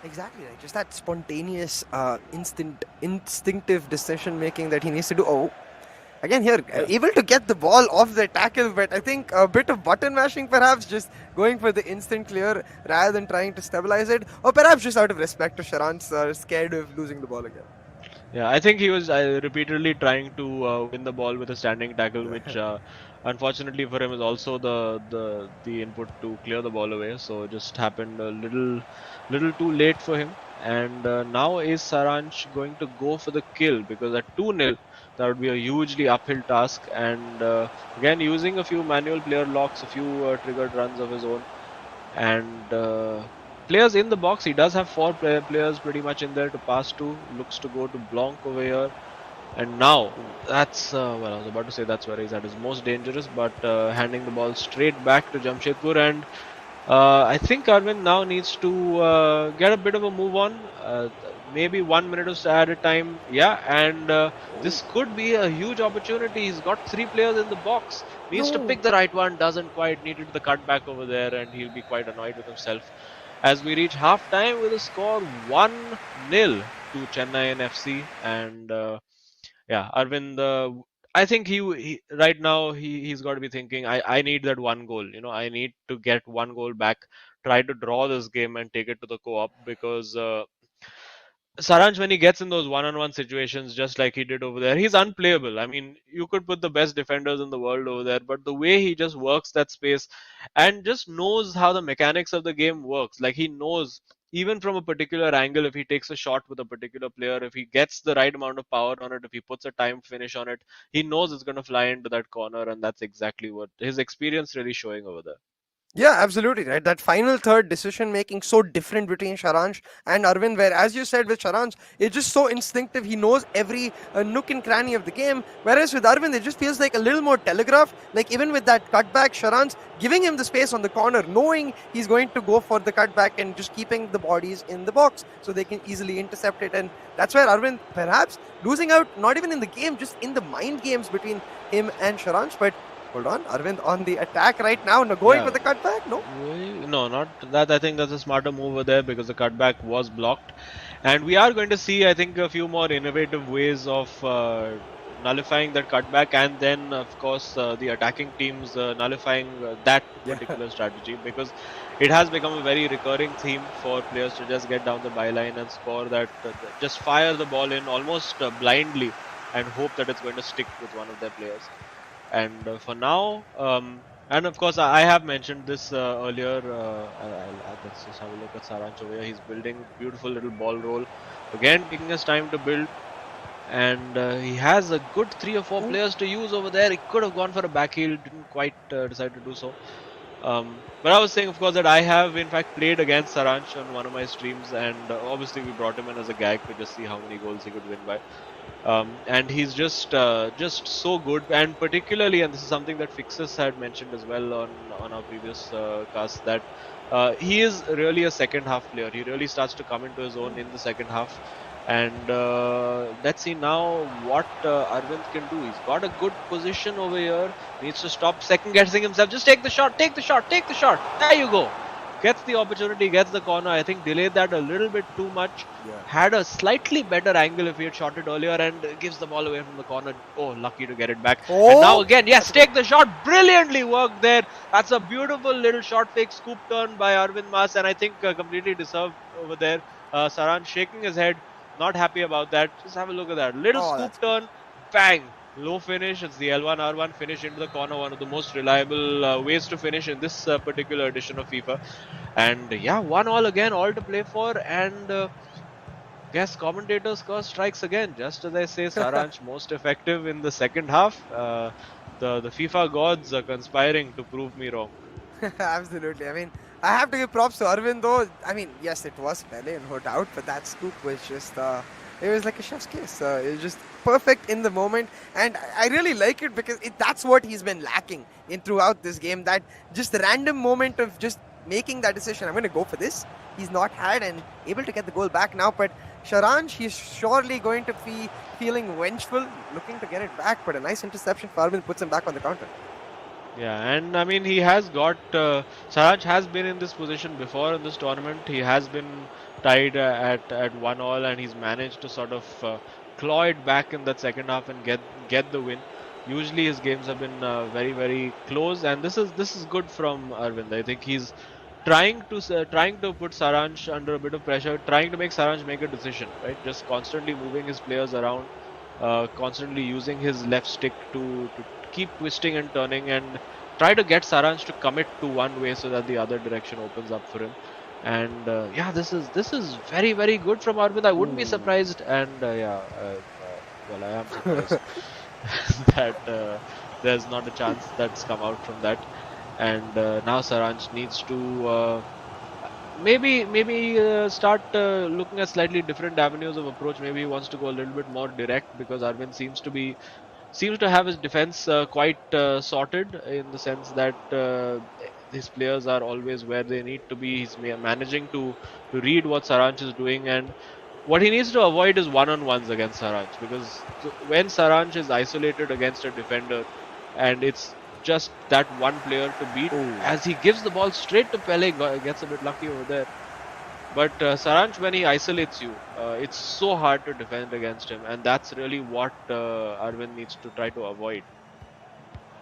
Exactly right. Just that spontaneous, instinctive decision making that he needs to do. Oh, again here, able to get the ball off the tackle, but I think a bit of button mashing perhaps, just going for the instant clear rather than trying to stabilize it, or perhaps just out of respect to Sharan's scared of losing the ball again. Yeah, I think he was repeatedly trying to win the ball with a standing tackle, which unfortunately for him is also the input to clear the ball away. So it just happened a little too late for him. And now is Saranch going to go for the kill, because at 2-0 that would be a hugely uphill task. And again, using a few manual player locks, a few triggered runs of his own, and players in the box. He does have four players pretty much in there to pass to. Looks to go to Blanc over here. And now, that's, well, I was about to say that's where he's at his most dangerous, but handing the ball straight back to Jamshedpur. And I think Arvind now needs to get a bit of a move on. Maybe 1 minute of at a time. Yeah, and this could be a huge opportunity. He's got 3 players in the box. Needs to pick the right one. Doesn't quite. Needed the cutback over there, and he'll be quite annoyed with himself. As we reach half time with a score 1-0 to Chennai FC. And yeah, Arvind, I think he right now he's got to be thinking, I need that one goal. You know, I need to get one goal back, try to draw this game and take it to the co-op, because Saranch, when he gets in those one-on-one situations, just like he did over there, he's unplayable. I mean, you could put the best defenders in the world over there, but the way he just works that space and just knows how the mechanics of the game works, like he knows even from a particular angle, if he takes a shot with a particular player, if he gets the right amount of power on it, if he puts a time finish on it, he knows it's going to fly into that corner, and that's exactly what his experience really showing over there. Yeah, absolutely right. That final third decision making so different between Sharanch and Arvind, where as you said with Sharanch, it's just so instinctive. He knows every nook and cranny of the game. Whereas with Arvind, it just feels like a little more telegraphed. Like even with that cutback, Sharanch giving him the space on the corner, knowing he's going to go for the cutback and just keeping the bodies in the box so they can easily intercept it. And that's where Arvind perhaps losing out, not even in the game, just in the mind games between him and Sharanch. But hold on, Arvind on the attack right now. No, going for the cutback? No. No, not that. I think that's a smarter move over there, because the cutback was blocked. And we are going to see, I think, a few more innovative ways of nullifying that cutback, and then, of course, the attacking teams nullifying that particular strategy, because it has become a very recurring theme for players to just get down the byline and score that, just fire the ball in almost blindly and hope that it's going to stick with one of their players. And for now, and of course, I have mentioned this earlier. Let's just have a look at Saranch over here. He's building beautiful little ball roll. Again, taking his time to build. And he has a good 3 or 4 players to use over there. He could have gone for a back heel, didn't quite decide to do so. But I was saying, of course, that I have in fact played against Saranch on one of my streams, and obviously we brought him in as a gag to just see how many goals he could win by. And he's just so good, and particularly, and this is something that Fixus had mentioned as well on our previous cast, that he is really a second half player. He really starts to come into his own in the second half. And let's see now what Arvind can do. He's got a good position over here. Needs to stop second guessing himself. Just take the shot, take the shot, take the shot. There you go. Gets the opportunity, gets the corner. I think delayed that a little bit too much. Had a slightly better angle if he had shot it earlier, and gives the ball away from the corner. Oh, lucky to get it back. And now again, yes, take the shot. Brilliantly worked there. That's a beautiful little shot fake scoop turn by Arvind Mas, and I think completely deserved over there. Saranch shaking his head. Not happy about that. Just have a look at that. Little scoop turn. Bang. Low finish. It's the L1 R1 finish into the corner. One of the most reliable ways to finish in this particular edition of FIFA. And yeah, 1-1 again. All to play for. And Guest commentator's curse strikes again. Just as I say, Saransh most effective in the second half. The FIFA gods are conspiring to prove me wrong. Absolutely. I mean, I have to give props to Arvind though. I mean, yes, it was Pele, no doubt, but that scoop was just, it was like a chef's kiss. It was just perfect in the moment, and I really like it because that's what he's been lacking in throughout this game. That just random moment of just making that decision. I'm going to go for this. He's not had and able to get the goal back now, but Saransh, he's surely going to be feeling vengeful, looking to get it back, but a nice interception for Arvind puts him back on the counter. Yeah, and I mean, he has got. Saransh has been in this position before in this tournament. He has been tied at 1-1, and he's managed to sort of claw it back in that second half and get the win. Usually, his games have been very close, and this is good from Arvind. I think he's trying to put Saransh under a bit of pressure, trying to make Saransh make a decision, right? Just constantly moving his players around, constantly using his left stick to keep twisting and turning and try to get Saransh to commit to one way so that the other direction opens up for him. And yeah, this is very good from Arvind. I wouldn't be surprised, and well, I am surprised that there's not a chance that's come out from that. And now Saransh needs to maybe start looking at slightly different avenues of approach. Maybe he wants to go a little bit more direct because Arvind seems to have his defense quite sorted in the sense that his players are always where they need to be. He's managing to read what Saransh is doing, and what he needs to avoid is one-on-ones against Saransh, because when Saransh is isolated against a defender and it's just that one player to beat, as he gives the ball straight to Pele, gets a bit lucky over there. But Saransh, when he isolates you, it's so hard to defend against him, and that's really what Arvind needs to try to avoid.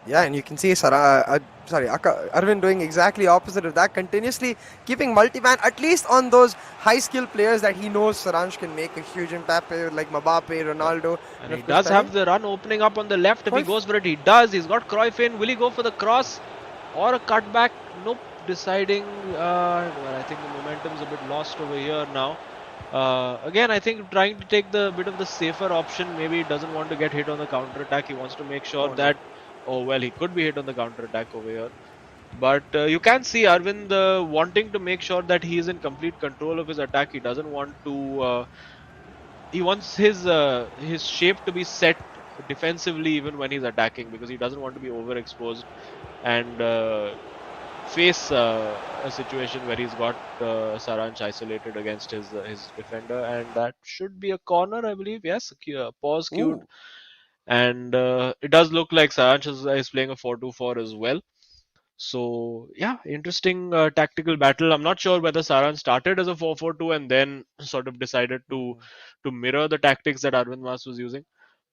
Yeah, and you can see Arvind doing exactly opposite of that, continuously keeping multi-man, at least on those high-skill players that he knows Saransh can make a huge impact with, like Mbappe, Ronaldo. And he does have the run opening up on the left. If he goes for it, he does. He's got Cruyff in. Will he go for the cross or a cutback? Nope. Deciding, well, I think the momentum's a bit lost over here now. Again, I think trying to take the bit of the safer option. Maybe he doesn't want to get hit on the counter attack. He wants to make sure that, oh well, he could be hit on the counter attack over here. But you can see Arvind wanting to make sure that he is in complete control of his attack. He doesn't want to. He wants his shape to be set defensively even when he's attacking, because he doesn't want to be overexposed and face a situation where he's got Saransh isolated against his defender, and that should be a corner, I believe. Yes, pause cued. And it does look like Saransh is playing a 4-2-4 as well. So yeah, interesting tactical battle. I'm not sure whether Saransh started as a 4-4-2 and then sort of decided to mirror the tactics that Arvind Mas was using.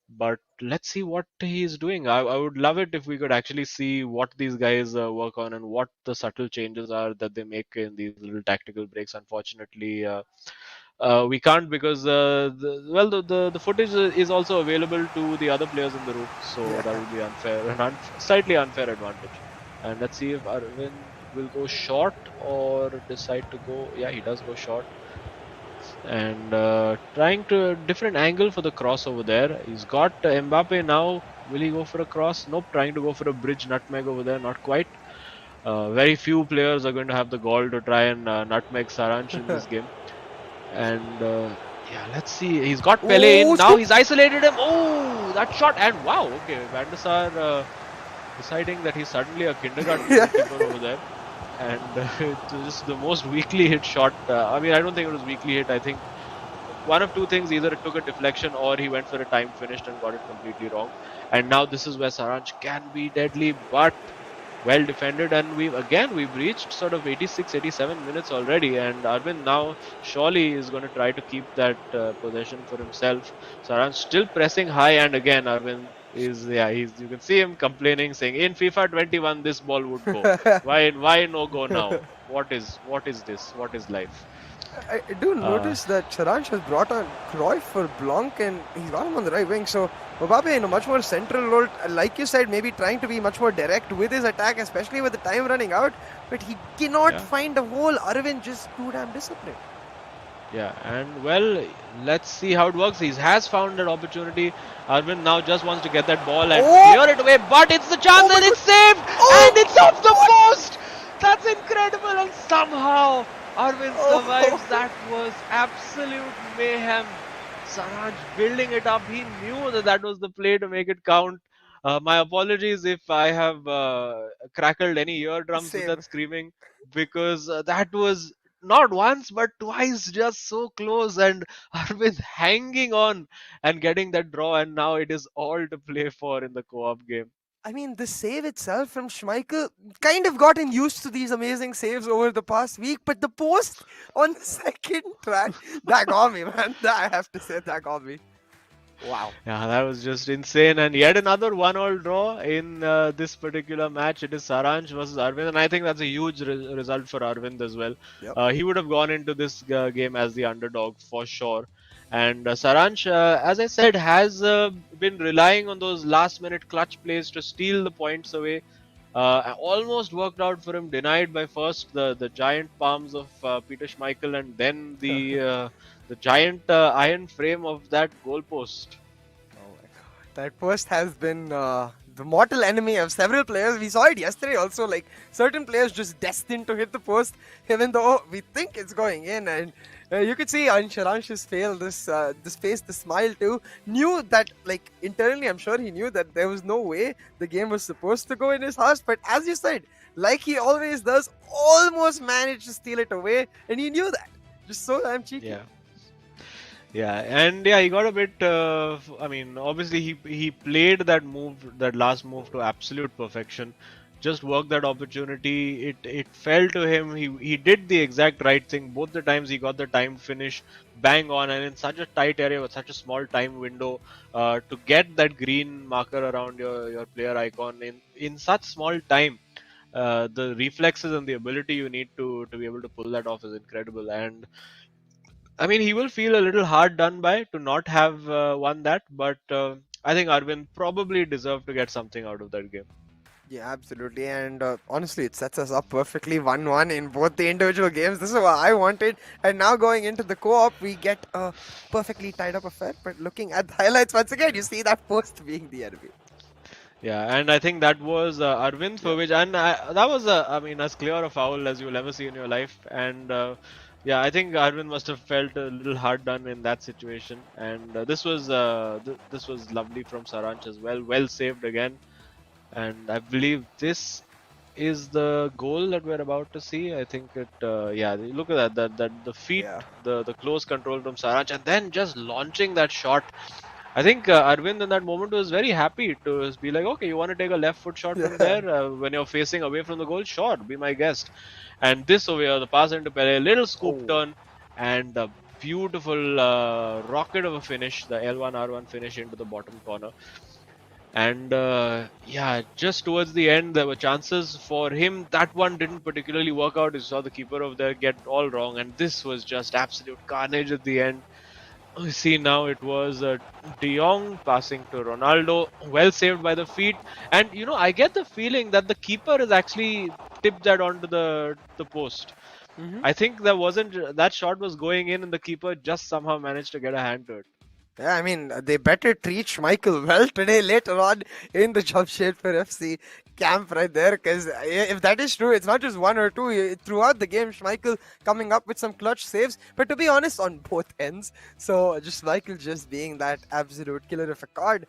But let's see what he's doing. I would love it if we could actually see what these guys work on and what the subtle changes are that they make in these little tactical breaks. Unfortunately, we can't, because the footage is also available to the other players in the room, so that would be unfair, an slightly unfair advantage. And let's see if Arvind will go short or decide to go. Yeah, he does go short. And trying to a different angle for the cross over there. He's got Mbappe now. Will he go for a cross? Nope. Trying to go for a bridge nutmeg over there. Not quite. Very few players are going to have the gall to try and nutmeg Saransh in this game. And yeah, let's see. He's got Pele in. Now he's isolated him. Oh, that shot. And wow. Okay, Van der Sar deciding that he's suddenly a kindergarten keeper over there. And it was just the most weakly hit shot. I mean, I don't think it was weakly hit. I think one of two things: either it took a deflection or he went for a time finished and got it completely wrong. And now this is where Saransh can be deadly, but well defended. And we've reached sort of 86, 87 minutes already. And Arvind now surely is going to try to keep that possession for himself. Saransh still pressing high, and again Arvind is you can see him complaining, saying in FIFA 21 this ball would go. why no go now? What is this? What is life? I do notice that Saransh has brought on Cruyff for Blanc, and he's got him on the right wing. So Mbappe in a much more central role, like you said, maybe trying to be much more direct with his attack, especially with the time running out. But he cannot find a hole. Arvind just too damn disciplined. Yeah, and well, let's see how it works. He has found that opportunity. Arvind now just wants to get that ball and clear it away, but it's the chance my and it's God. saved Oh, and it's off the what? post. That's incredible, and somehow Arvind Oh, survives. That was absolute mayhem. Saranj building it up. He knew that that was the play to make it count. My apologies if I have crackled any eardrums with same. that screaming, because that was not once but twice just so close, and Arvind hanging on and getting that draw, and now it is all to play for in the co-op game. I mean, the save itself from Schmeichel kind of gotten used to these amazing saves over the past week, but the post on the second try, that got me, man. That, I have to say, that got me. Wow. Yeah, that was just insane. And yet another 1-all draw in this particular match. It is Saranj versus Arvind, and I think that's a huge result for Arvind as well. Yep. He would have gone into this game as the underdog for sure. And Saranj, as I said, has been relying on those last-minute clutch plays to steal the points away. Almost worked out for him, denied by first the giant palms of Peter Schmeichel, and then the giant iron frame of that goalpost. Oh my god. That post has been the mortal enemy of several players. We saw it yesterday also, like certain players just destined to hit the post, even though we think it's going in. And you could see Ansharansh's face, the smile too. Knew that, like internally, I'm sure he knew that there was no way the game was supposed to go in his house. But as you said, like he always does, almost managed to steal it away, and he knew that. Just so damn cheeky. Yeah. Yeah, and yeah, he got a bit. I mean, obviously he played that move, that last move, to absolute perfection. Just worked that opportunity. It fell to him. He did the exact right thing both the times. He got the time finish bang on, and in such a tight area with such a small time window, to get that green marker around your player icon in such small time. The reflexes and the ability you need to be able to pull that off is incredible. And I mean, he will feel a little hard done by to not have won that, but I think Arvind probably deserved to get something out of that game. Yeah, absolutely. And honestly, it sets us up perfectly 1-1 in both the individual games. This is what I wanted. And now going into the co op, we get a perfectly tied up affair. But looking at the highlights once again, you see that post being the enemy. Yeah, and I think that was Arvind for which, and that was, I mean, as clear a foul as you'll ever see in your life. And yeah, I think Arvind must have felt a little hard done in that situation. And this was this was lovely from Saranch as well. Well saved again. And I believe this is the goal that we're about to see. I think it, yeah, look at that the feet, Yeah. the close control from Saranch, and then just launching that shot. I think Arvind in that moment was very happy to be like, okay, you want to take a left foot shot from there when you're facing away from the goal? Sure, be my guest. And this over, the pass into Pele, little scoop turn, and a beautiful rocket of a finish, the L1R1 finish into the bottom corner. And yeah, just towards the end, there were chances for him. That one didn't particularly work out. You saw the keeper over there get all wrong, and this was just absolute carnage at the end. You see now it was De Jong passing to Ronaldo, well saved by the feet. And you know, I get the feeling that the keeper has actually tipped that onto the post. I think there wasn't, that shot was going in, and the keeper just somehow managed to get a hand to it. Yeah, I mean, they better treat Schmeichel well today later on in the Jamshedpur FC camp right there, because if that is true, it's not just one or two. Throughout the game, Schmeichel coming up with some clutch saves, but to be honest, on both ends. So just Schmeichel just being that absolute killer of a card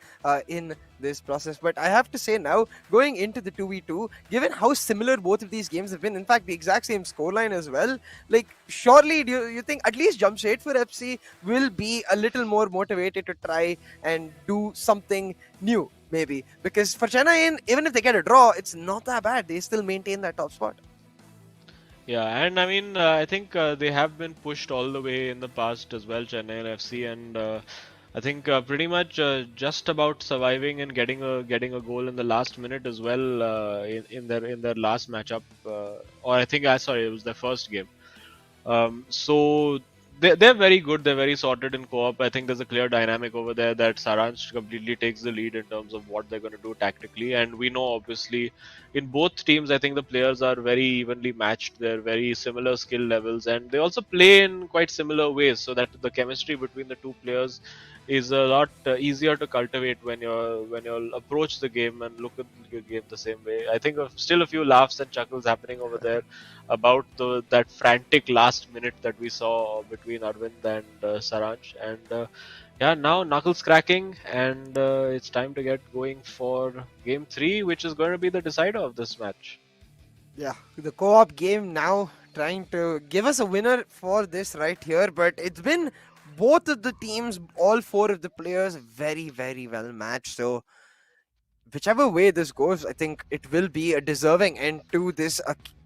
in this process. But I have to say now, going into the 2v2, given how similar both of these games have been, in fact, the exact same scoreline as well, like, surely do you think at least Jamshedpur FC will be a little more motivated to try and do something new, maybe? Because for Chennai, even if they get a draw, it's not that bad. They still maintain that top spot. Yeah, and I mean, I think they have been pushed all the way in the past as well, Chennai FC, and I think pretty much just about surviving and getting a goal in the last minute as well in their last matchup, or I think sorry, it was their first game. So they're very good. They're very sorted in co-op. I think there's a clear dynamic over there that Saransh completely takes the lead in terms of what they're going to do tactically. And we know, obviously, in both teams, I think the players are very evenly matched. They're very similar skill levels, and they also play in quite similar ways, so that the chemistry between the two players is a lot easier to cultivate when you approach the game and look at the game the same way. I think still a few laughs and chuckles happening over there about that frantic last minute that we saw between Arvind and Saransh. And yeah, now knuckles cracking, and it's time to get going for game 3, which is going to be the decider of this match. Yeah, the co-op game now trying to give us a winner for this right here, but it's been both of the teams, all 4 of the players, very, very well matched. So whichever way this goes, I think it will be a deserving end to this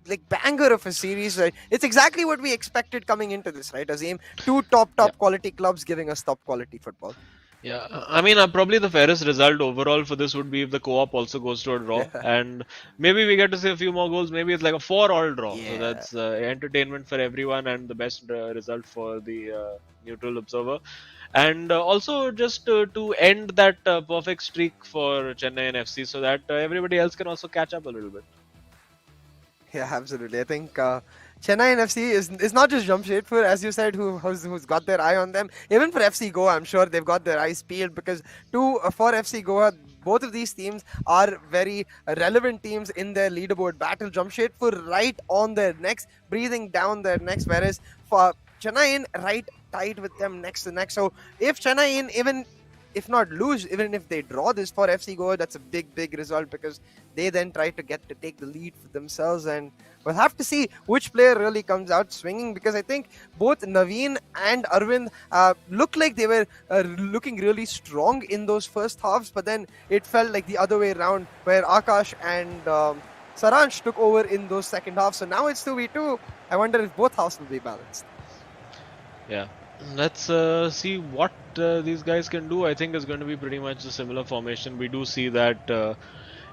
like banger of a series. Right? It's exactly what we expected coming into this, right, Azim? 2 top quality clubs giving us top quality football. Yeah, I mean, probably the fairest result overall for this would be if the co-op also goes to a draw, and maybe we get to see a few more goals. Maybe it's like a 4-all draw. Yeah. So that's entertainment for everyone and the best result for the neutral observer. And also just to end that perfect streak for Chennai and FC, so that everybody else can also catch up a little bit. Yeah, absolutely. I think Chennai and FC is not just Jamshedpur, as you said, who's got their eye on them. Even for FC Goa, I'm sure they've got their eyes peeled, because for FC Goa, both of these teams are very relevant teams in their leaderboard battle. Jamshedpur right on their necks, breathing down their necks, whereas for Chennai right tied with them next to next. So if Chennai even if not lose, even if they draw this for FC Goa, that's a big result, because they then try to take the lead for themselves. And we'll have to see which player really comes out swinging, because I think both Naveen and Arvind looked like they were looking really strong in those first halves, but then it felt like the other way around, where Akash and Saransh took over in those second halves. So now it's 2v2. I wonder if both halves will be balanced. Yeah. Let's see what these guys can do. I think it's going to be pretty much a similar formation. We do see that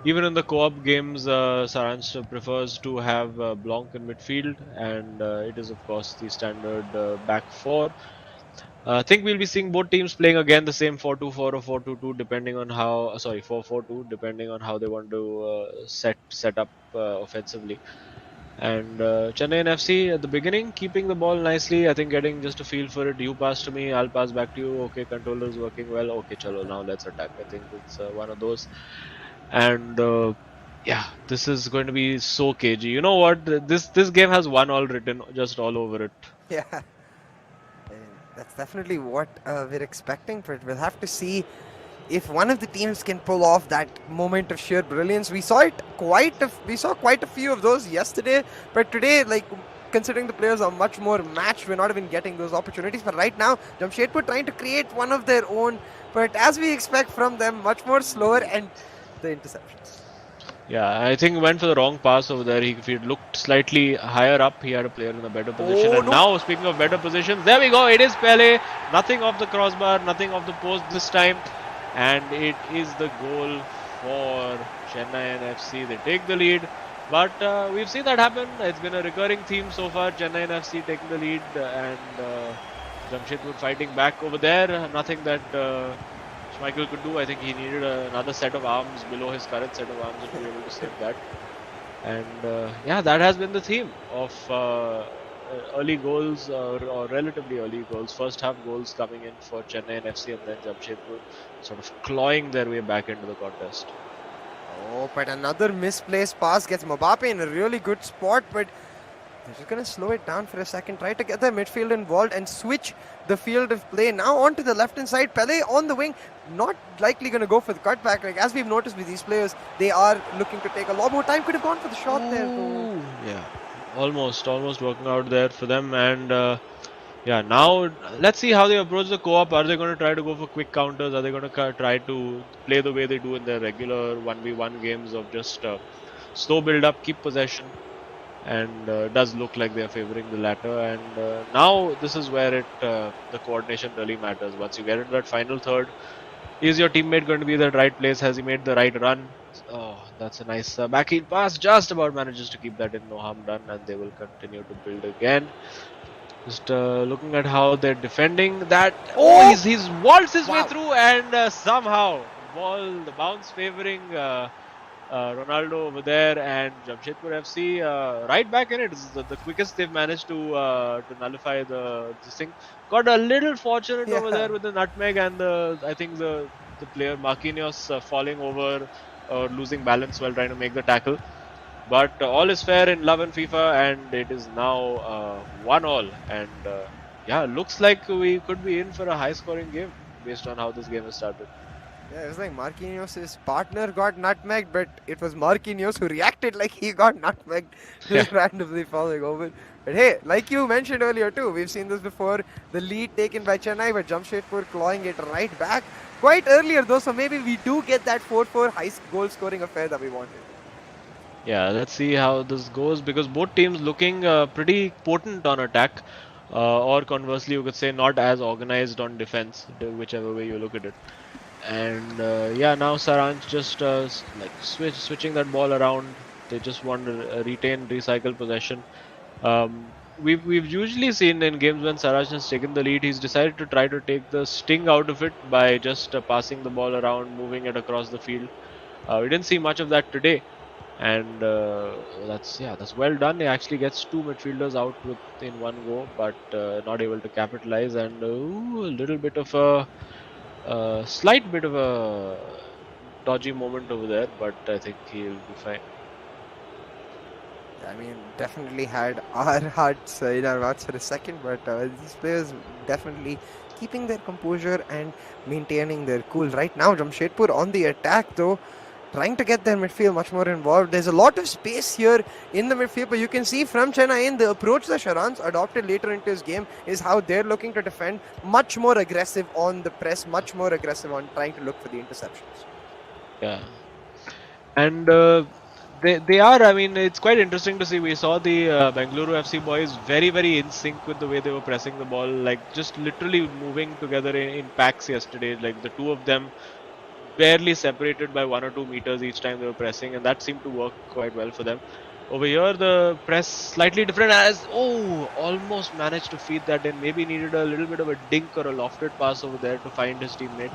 even in the co-op games, Saransh prefers to have Blanc in midfield, and it is of course the standard back 4. I think we'll be seeing both teams playing again the same 4-2-4 or 4-2-2, depending on how 4-4-2, depending on how they want to set up offensively. And Chennai and FC at the beginning, keeping the ball nicely. I think getting just a feel for it. You pass to me, I'll pass back to you. Okay, controller is working well. Okay, chalo, now let's attack. I think it's one of those. And yeah, this is going to be so cagey. You know what? This game has 1-all written just all over it. Yeah, that's definitely what we're expecting. But we'll have to see if one of the teams can pull off that moment of sheer brilliance. We saw quite a few of those yesterday, but today, like, considering the players are much more matched, we're not even getting those opportunities. But right now, Jamshedpur trying to create one of their own, but as we expect from them, much more slower, and the interceptions. Yeah, I think he went for the wrong pass over there. If he looked slightly higher up, he had a player in a better position. Oh, and no. Now, speaking of better positions, there we go. It is Pele. Nothing off the crossbar, nothing off the post this time. And it is the goal for Chennai and FC. They take the lead. But we've seen that happen. It's been a recurring theme so far. Chennai and FC taking the lead, and Jamshedpur fighting back over there. Nothing that Schmeichel could do. I think he needed another set of arms below his current set of arms to be able to save that. And yeah, that has been the theme of early goals or relatively early goals, first half goals coming in for Chennai and FC, and then Jamshedpur sort of clawing their way back into the contest. Oh, but another misplaced pass gets Mbappe in a really good spot, but they're just going to slow it down for a second, try to get their midfield involved and switch the field of play. Now onto the left-hand side, Pele on the wing, not likely going to go for the cutback. Like, as we've noticed with these players, they are looking to take a lot more time. Could have gone for the shot there. Though. Yeah, almost working out there for them. And yeah, now let's see how they approach the co-op. Are they going to try to go for quick counters? Are they going to try to play the way they do in their regular 1v1 games of just slow build up, keep possession? And it does look like they are favoring the latter. And now this is where the coordination really matters. Once you get into that final third, is your teammate going to be in the right place? Has he made the right run? Oh, that's a nice backheel pass. Just about manages to keep that in, no harm done, and they will continue to build again. Just looking at how they're defending that. Oh, he's waltzed his way Wow. through, and somehow the bounce favoring Ronaldo over there, and Jamshedpur FC right back in it. This is the quickest they've managed to nullify this thing. Got a little fortunate over Yeah. there with the nutmeg and I think the player Marquinhos falling over or losing balance while trying to make the tackle. But all is fair in love and FIFA, and it is now 1-1. And yeah, looks like we could be in for a high-scoring game based on how this game has started. Yeah, it was like Marquinhos' partner got nutmegged, but it was Marquinhos who reacted like he got nutmegged, just randomly falling over. But hey, like you mentioned earlier too, we've seen this before. The lead taken by Chennai, but Jamshedpur clawing it right back quite earlier though, so maybe we do get that 4-4 high goal scoring affair that we wanted. Yeah, let's see how this goes because both teams looking pretty potent on attack, or conversely, you could say not as organized on defense, whichever way you look at it. And yeah, now Saranj just like switching that ball around. They just want to retain, recycle possession. We've usually seen in games when Saraj has taken the lead, he's decided to try to take the sting out of it by just passing the ball around, moving it across the field. We didn't see much of that today, and that's well done. He actually gets two midfielders out in one go, but not able to capitalize, and a little bit of a slight bit of a dodgy moment over there, but I think he'll be fine. I mean, definitely had our hearts in our mouths for a second, but these players definitely keeping their composure and maintaining their cool. Right now, Jamshedpur on the attack though, trying to get their midfield much more involved. There's a lot of space here in the midfield, but you can see from Chennai the approach that Sharan's adopted later into his game is how they're looking to defend, much more aggressive on the press, much more aggressive on trying to look for the interceptions. Yeah, and they are. I mean, it's quite interesting to see. We saw the Bengaluru FC boys very in sync with the way they were pressing the ball, like just literally moving together in packs yesterday. Like the two of them barely separated by 1 or 2 meters each time they were pressing, and that seemed to work quite well for them. Over here, the press slightly different as almost managed to feed that in. Maybe needed a little bit of a dink or a lofted pass over there to find his teammate.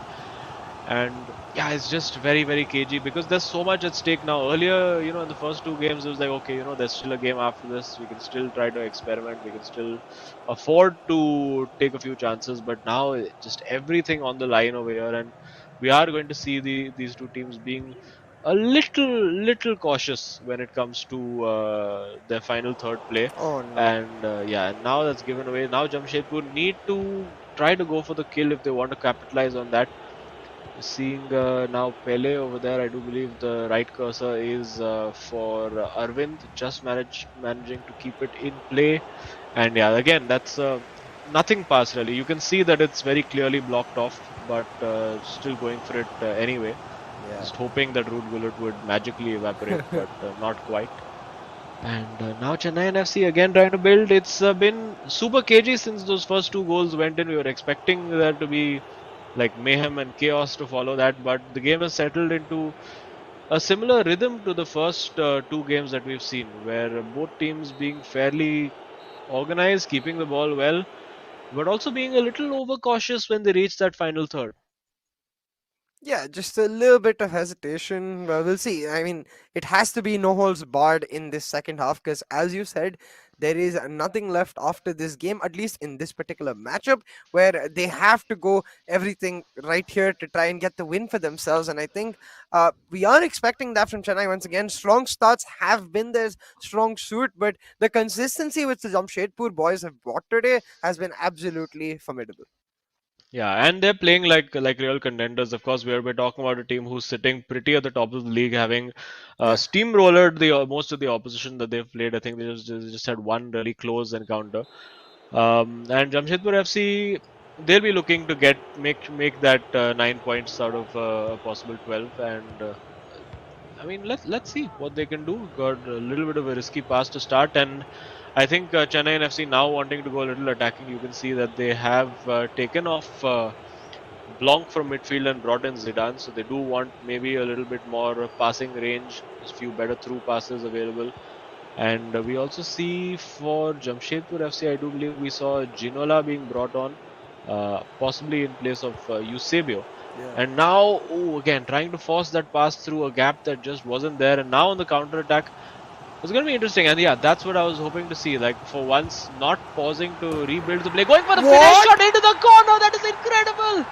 And yeah, it's just very cagey because there's so much at stake now. Earlier, in the first two games, it was like, okay, there's still a game after this. We can still try to experiment. We can still afford to take a few chances. But now, just everything on the line over here, and we are going to see these two teams being a little cautious when it comes to their final third play. Oh no. And yeah, now that's given away. Now Jamshedpur need to try to go for the kill if they want to capitalize on that. Seeing now Pele over there, I do believe the right cursor is for Arvind, just managing to keep it in play. And yeah, again, that's nothing past really. You can see that it's very clearly blocked off, but still going for it anyway. Yeah. Just hoping that root bullet would magically evaporate, but not quite. And now Chennai FC again trying to build. It's been super cagey since those first two goals went in. We were expecting there to be like mayhem and chaos to follow that, but the game has settled into a similar rhythm to the first two games that we've seen, where both teams being fairly organized, keeping the ball well, but also being a little overcautious when they reach that final third. Yeah, just a little bit of hesitation. Well, we'll see. I mean, it has to be no holds barred in this second half because, as you said, there is nothing left after this game, at least in this particular matchup, where they have to go everything right here to try and get the win for themselves. And I think we are expecting that from Chennai once again. Strong starts have been their strong suit, but the consistency which the Jamshedpur boys have brought today has been absolutely formidable. Yeah, and they're playing like real contenders. Of course, we're talking about a team who's sitting pretty at the top of the league, having Yeah. steamrollered the most of the opposition that they've played. I think they just had one really close encounter. And Jamshedpur FC, they'll be looking to make that 9 points out of a possible 12. And I mean, let's see what they can do. Got a little bit of a risky pass to start, and I think Chennai and FC now wanting to go a little attacking. You can see that they have taken off Blanc from midfield and brought in Zidane, so they do want maybe a little bit more passing range, a few better through passes available. And we also see for Jamshedpur FC, I do believe we saw Ginola being brought on, possibly in place of Eusebio. Yeah. And now, again, trying to force that pass through a gap that just wasn't there. And now on the counter attack, it's going to be interesting. And yeah, that's what I was hoping to see. Like, for once, not pausing to rebuild the play, going for the finish shot into the corner. That is incredible.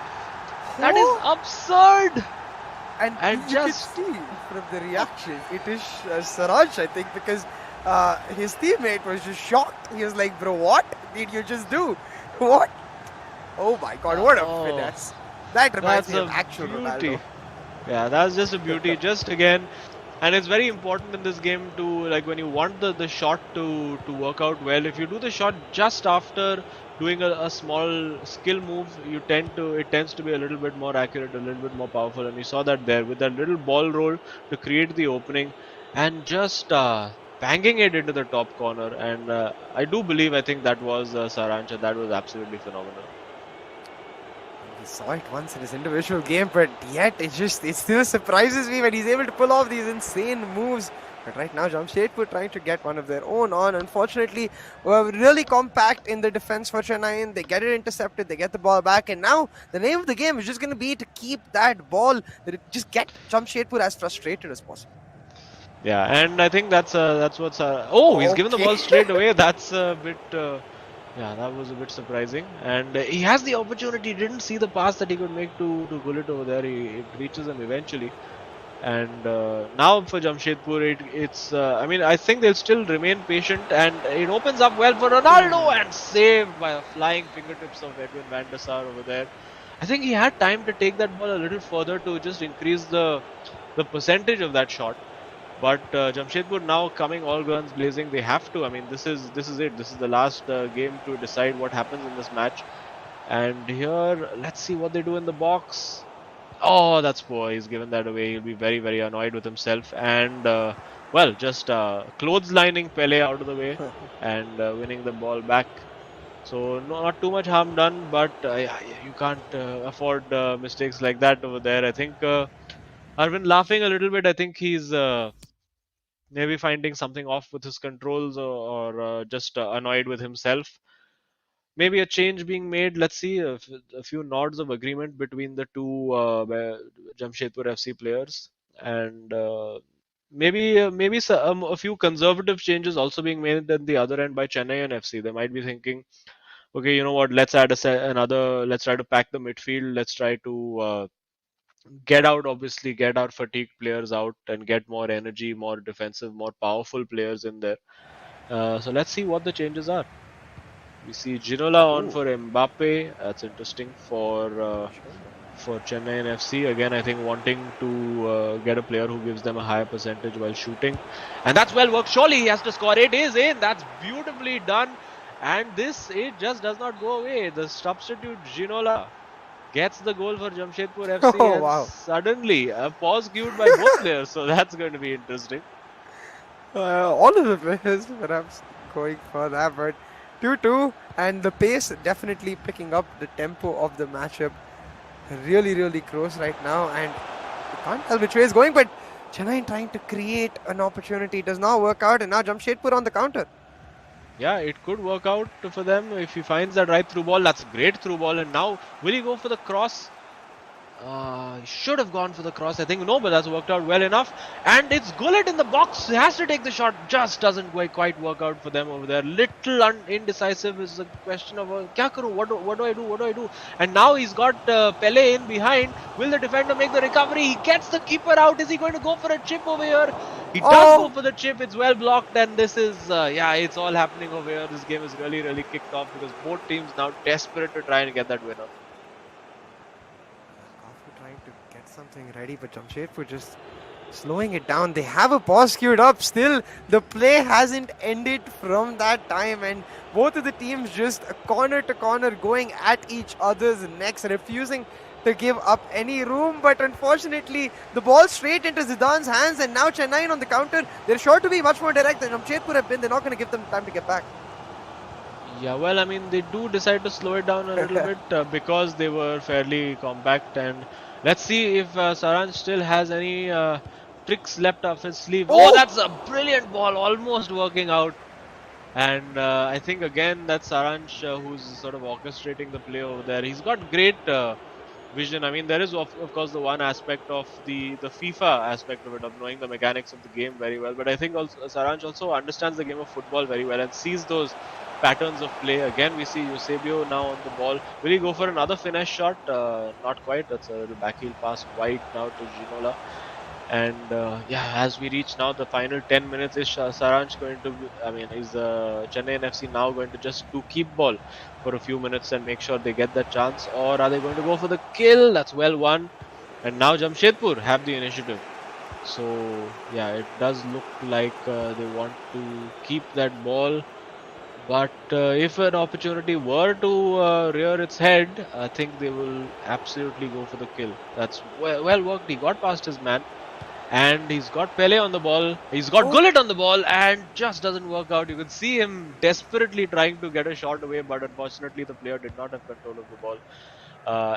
That is absurd. And you just- can see from the reaction, it is Saraj, I think, because his teammate was just shocked. He was like, bro, what did you just do? What? Oh my god, what a finesse. That reminds That's me a of actual beauty. Ronaldo. Yeah, that's just a beauty. Just again, and it's very important in this game to, like, when you want the shot to work out well, if you do the shot just after doing a small skill move, it tends to be a little bit more accurate, a little bit more powerful. And you saw that there with that little ball roll to create the opening and just banging it into the top corner. And I think that was Sarancha. That was absolutely phenomenal. We saw it once in his individual game, but yet it still surprises me when he's able to pull off these insane moves. But right now, Jamshedpur trying to get one of their own on. Unfortunately, were really compact in the defense for Chennai. They get it intercepted, they get the ball back, and now the name of the game is just going to be to keep that ball, just get Jamshedpur as frustrated as possible. Yeah, and I think that's what's. He's given the Okay. ball straight away. That's a bit. Yeah, that was a bit surprising. And he has the opportunity. Didn't see the pass that he could make to Gullit over there. It reaches him eventually. And now for Jamshedpur, it's. I mean, I think they'll still remain patient, and it opens up well for Ronaldo and saved by a flying fingertips of Edwin van der Sar over there. I think he had time to take that ball a little further to just increase the percentage of that shot. But Jamshedpur now coming all guns blazing. They have to. I mean, this is it. This is the last game to decide what happens in this match. And here, let's see what they do in the box. Oh, that's poor. He's given that away. He'll be very, very annoyed with himself. And just clotheslining Pele out of the way and winning the ball back. So not too much harm done, but you can't afford mistakes like that over there. I think Arvind laughing a little bit. I think he's maybe finding something off with his controls or just annoyed with himself. Maybe a change being made. Let's see a few nods of agreement between the two Jamshedpur FC players, and maybe a few conservative changes also being made at the other end by Chennai and FC. They might be thinking, okay, you know what? Let's add another. Let's try to pack the midfield. Let's try to get our fatigued players out and get more energy, more defensive, more powerful players in there. So let's see what the changes are. We see Ginola on for Mbappe. That's interesting for Chennai and FC. Again, I think wanting to get a player who gives them a higher percentage while shooting. And that's well worked. Surely he has to score. It is in. That's beautifully done. And it just does not go away. The substitute Ginola gets the goal for Jamshedpur FC. Oh, and wow. suddenly a pause queued by both players. So that's going to be interesting. All of the players perhaps going for that, but 2-2, and the pace definitely picking up the tempo of the matchup. Really, really close right now, and you can't tell which way it's going, but Chennai trying to create an opportunity. Does not work out, and now Jamshedpur on the counter. Yeah, it could work out for them if he finds that right through ball. That's a great through ball. And now, will he go for the cross? He should have gone for the cross, I think. No, but that's worked out well enough. And it's Gullit in the box. He has to take the shot. Just doesn't quite work out for them over there. Little indecisive is a question of, kya karu? What do I do? What do I do? And now he's got Pele in behind. Will the defender make the recovery? He gets the keeper out. Is he going to go for a chip over here? He does go for the chip. It's well blocked. And this is, it's all happening over here. This game is really, really kicked off because both teams now desperate to try and get that winner. Trying to get something ready, but Jamshedpur just slowing it down. They have a pause queued up. Still, the play hasn't ended from that time, and both of the teams just corner to corner going at each other's necks, refusing to give up any room. But unfortunately, the ball straight into Zidane's hands, and now Chennai on the counter. They're sure to be much more direct than Jamshedpur have been. They're not going to give them time to get back. Yeah, well, I mean, they do decide to slow it down a little bit because they were fairly compact. And let's see if Saranj still has any tricks left up his sleeve. Oh! Oh, that's a brilliant ball, almost working out. And I think again that's Saransh who's sort of orchestrating the play over there. He's got great vision. I mean, there is of course the one aspect of the FIFA aspect of it, of knowing the mechanics of the game very well. But I think also Saransh also understands the game of football very well and sees those patterns of play. Again, we see Eusebio now on the ball. Will he go for another finesse shot? Not quite. That's a little backheel pass wide now to Ginola. And yeah, as we reach now the final 10 minutes, is Saransh going to, is Chennai FC now going to just do keep ball for a few minutes and make sure they get that chance, or are they going to go for the kill? That's well won. And now Jamshedpur have the initiative. So yeah, it does look like they want to keep that ball. But if an opportunity were to rear its head, I think they will absolutely go for the kill. That's well worked. He got past his man. And he's got Pele on the ball, he's got Gullit on the ball, and just doesn't work out. You can see him desperately trying to get a shot away, but unfortunately the player did not have control of the ball.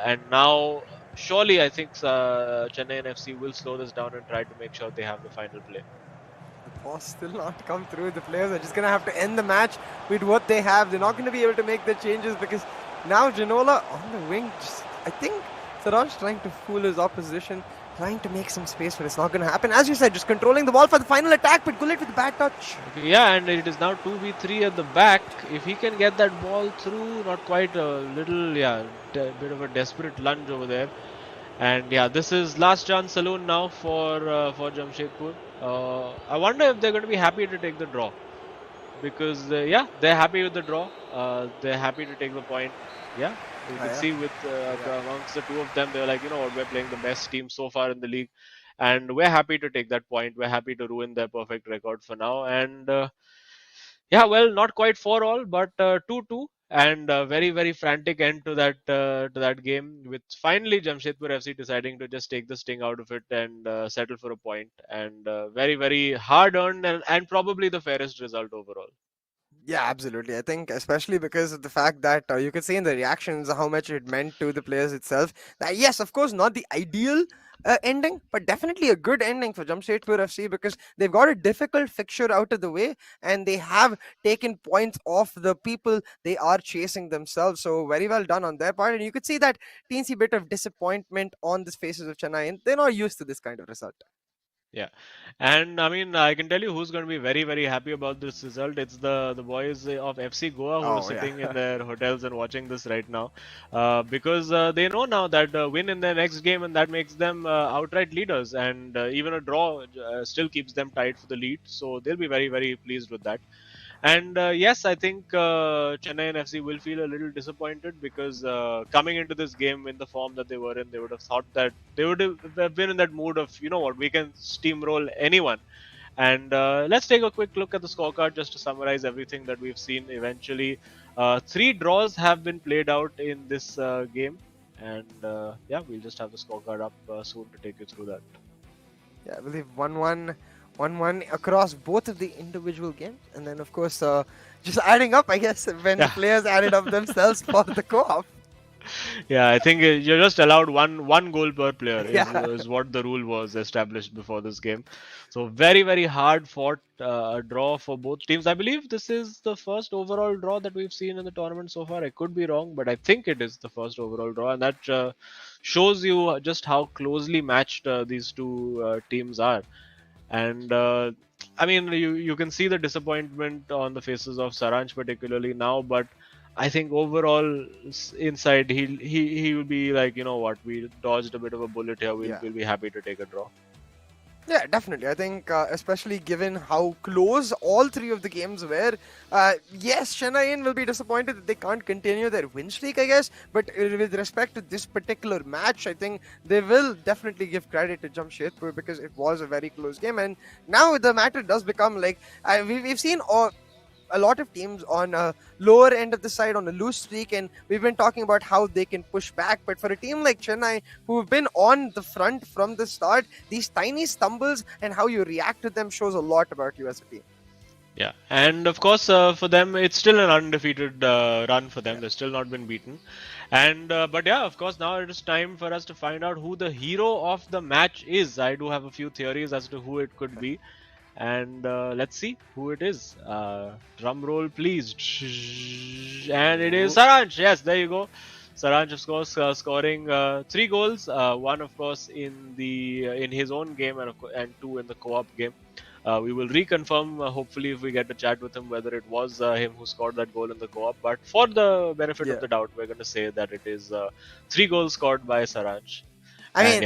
And now, surely I think Chennai FC will slow this down and try to make sure they have the final play. The pause still not come through. The players are just going to have to end the match with what they have. They're not going to be able to make the changes because now Ginola on the wing, I think Saransh trying to fool his opposition, trying to make some space, but it's not going to happen. As you said, just controlling the ball for the final attack, but Gullit with a bad touch. Yeah, and it is now 2v3 at the back. If he can get that ball through, not quite a little, bit of a desperate lunge over there. And yeah, this is last chance saloon now for Jamshedpur. I wonder if they're going to be happy to take the draw. Because, they're happy with the draw. They're happy to take the point. Yeah. You can see with amongst the two of them, they're like, you know what, we're playing the best team so far in the league, and we're happy to take that point. We're happy to ruin their perfect record for now. And not quite 4-all, but 2-2, and a very very frantic end to that game. With finally Jamshedpur FC deciding to just take the sting out of it and settle for a point, and very very hard earned and probably the fairest result overall. Yeah, absolutely. I think especially because of the fact that you could see in the reactions how much it meant to the players itself. That yes, of course, not the ideal ending, but definitely a good ending for Jamshedpur FC because they've got a difficult fixture out of the way and they have taken points off the people they are chasing themselves. So very well done on their part. And you could see that teensy bit of disappointment on the faces of Chennai, and they're not used to this kind of result. Yeah, and I mean, I can tell you who's going to be very, very happy about this result. It's the boys of FC Goa who are sitting in their hotels and watching this right now, because they know now that win in their next game, and that makes them outright leaders, and even a draw still keeps them tied for the lead. So they'll be very, very pleased with that. And yes, I think Chennai and FC will feel a little disappointed because coming into this game in the form that they were in, they would have thought that they would have been in that mood of, you know what, we can steamroll anyone. And let's take a quick look at the scorecard just to summarize everything that we've seen eventually. 3 draws have been played out in this game. And we'll just have the scorecard up soon to take you through that. Yeah, I believe 1-1 across both of the individual games, and then of course just adding up, I guess, when the players added up themselves for the co-op. Yeah, I think you're just allowed one goal per player is what the rule was established before this game. So very very hard fought draw for both teams. I believe this is the first overall draw that we've seen in the tournament so far. I could be wrong, but I think it is the first overall draw, and that shows you just how closely matched these two teams are. And I mean, you can see the disappointment on the faces of Saransh particularly now, but I think overall inside he will be like, you know what, we dodged a bit of a bullet here. We'll be happy to take a draw. Yeah, definitely. I think especially given how close all 3 of the games were, yes, Chennai will be disappointed that they can't continue their win streak, I guess. But with respect to this particular match, I think they will definitely give credit to Jamshedpur because it was a very close game. And now the matter does become like, we've seen a lot of teams on a lower end of the side on a loose streak, and we've been talking about how they can push back. But for a team like Chennai, who've been on the front from the start, these tiny stumbles and how you react to them shows a lot about you as a team. Yeah, and of course for them it's still an undefeated run for them. They've still not been beaten, And but yeah, of course, now it is time for us to find out who the hero of the match is. I do have a few theories as to who it could be, and let's see who it is. Drum roll, please. And it is Saransh. Yes, there you go. Saransh, of course, scoring 3 goals. One, of course, in his own game, and 2 in the co-op game. We will reconfirm, hopefully, if we get to chat with him, whether it was him who scored that goal in the co-op. But for the benefit of the doubt, we're going to say that it is 3 goals scored by Saransh. I And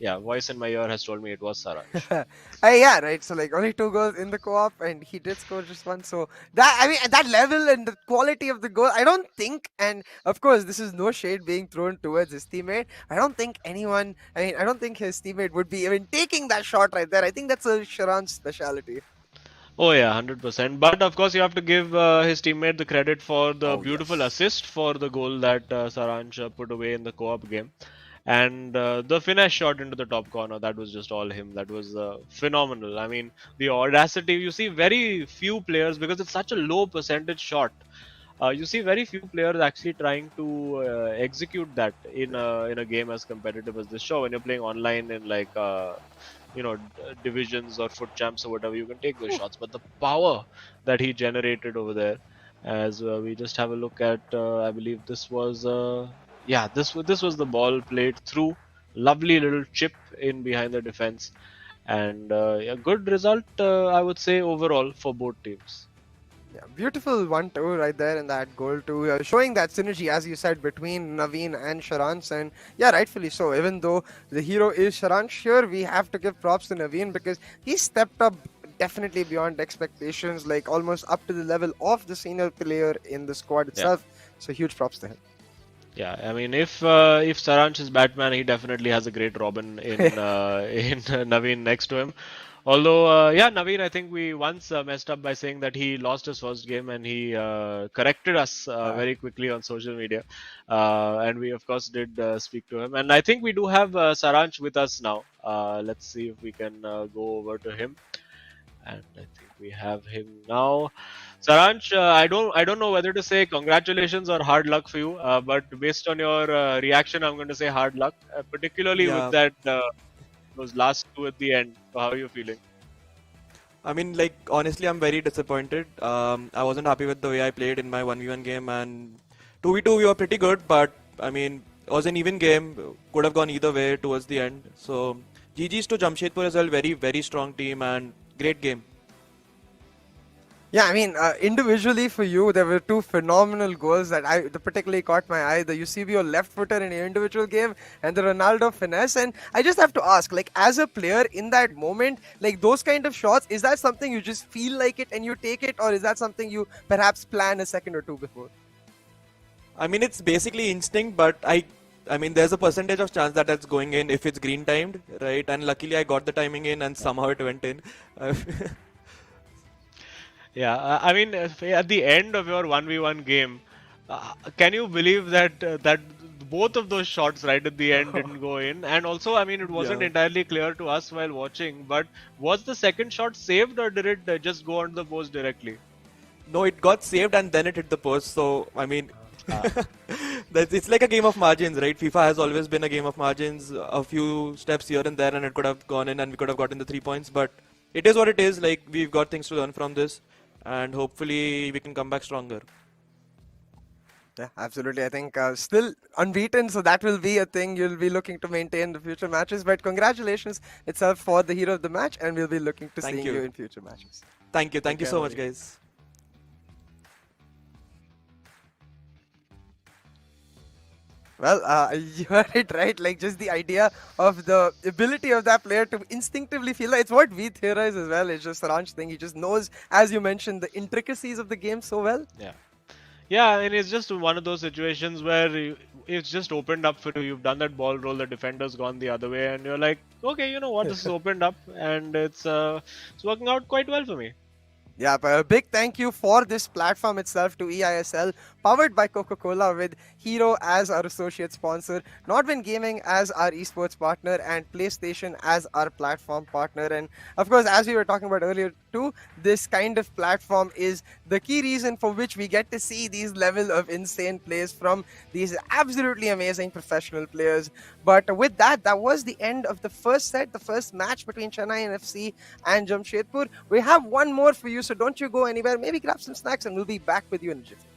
mean, voice in my ear has told me it was Saransh. yeah, right. So like only 2 goals in the co-op, and he did score just one. So that, I mean, at that level and the quality of the goal, I don't think. And of course, this is no shade being thrown towards his teammate. I don't think anyone. I mean, I don't think his teammate would be even taking that shot right there. I think that's a Sharan's speciality. Oh yeah, 100%. But of course, you have to give his teammate the credit for the beautiful assist for the goal that Saransh put away in the co-op game. And the finesse shot into the top corner, that was just all him. That was phenomenal. I mean, the audacity, you see very few players, because it's such a low percentage shot. You see very few players actually trying to execute that in a game as competitive as this show. When you're playing online in like divisions or foot champs or whatever, you can take those shots. But the power that he generated over there, as we just have a look at, I believe this was this was the ball played through. Lovely little chip in behind the defense, and a good result, I would say, overall for both teams. Yeah, beautiful 1-2 right there in that goal too, showing that synergy, as you said, between Naveen and Sharansh. And yeah, rightfully so. Even though the hero is Sharansh, here we have to give props to Naveen, because he stepped up definitely beyond expectations, like almost up to the level of the senior player in the squad itself. So huge props to him. Yeah, I mean, if Saransh is Batman, he definitely has a great Robin in Naveen next to him. Although, Naveen, I think we once messed up by saying that he lost his first game, and he corrected us very quickly on social media. And we, of course, did speak to him. And I think we do have Saransh with us now. Let's see if we can go over to him. And I think we have him now. Saransh, I don't know whether to say congratulations or hard luck for you, but based on your reaction, I'm going to say hard luck, particularly with that those last 2 at the end. So how are you feeling? I mean, like, honestly, I'm very disappointed. I wasn't happy with the way I played in my 1v1 game, and 2v2 we were pretty good, but I mean, it was an even game. Could have gone either way towards the end. So GG's to Jamshedpur as well. Very, very strong team and great game. Yeah, I mean, individually for you, there were 2 phenomenal goals that particularly caught my eye. The Eusebio left footer in your individual game, and the Ronaldo finesse. And I just have to ask, like, as a player in that moment, like those kind of shots, is that something you just feel like it and you take it, or is that something you perhaps plan a second or 2 before? I mean, it's basically instinct, but I mean, there's a percentage of chance that it's going in if it's green timed, right? And luckily I got the timing in, and somehow it went in. Yeah, I mean, at the end of your 1v1 game, can you believe that both of those shots right at the end didn't go in? And also, I mean, it wasn't entirely clear to us while watching, but was the second shot saved, or did it just go onto the post directly? No, it got saved and then it hit the post. So, I mean, it's like a game of margins, right? FIFA has always been a game of margins, a few steps here and there, and it could have gone in and we could have gotten the 3 points. But it is what it is. Like, we've got things to learn from this, and hopefully we can come back stronger. Yeah, absolutely. I think still unbeaten, so that will be a thing you'll be looking to maintain in the future matches. But congratulations itself for the hero of the match, and we'll be looking to seeing you in future matches. Thank you. Thank you so much, guys. Well, you heard it right. Like, just the idea of the ability of that player to instinctively feel like, it's what we theorize as well. It's just Saransh thing. He just knows, as you mentioned, the intricacies of the game so well. Yeah, and it's just one of those situations where it's just opened up for you. You've done that ball roll, the defender's gone the other way, and you're like, okay, you know what, this is opened up, and it's working out quite well for me. Yeah, but a big thank you for this platform itself to eISL, powered by Coca-Cola, with Hero as our associate sponsor, Nodwin Gaming as our esports partner, and PlayStation as our platform partner. And of course, as we were talking about earlier, to this kind of platform is the key reason for which we get to see these level of insane plays from these absolutely amazing professional players. But with that, that was the end of the first set, the first match between Chennai FC and Jamshedpur. We have one more for you, so don't you go anywhere. Maybe grab some snacks and we'll be back with you in a jiffy.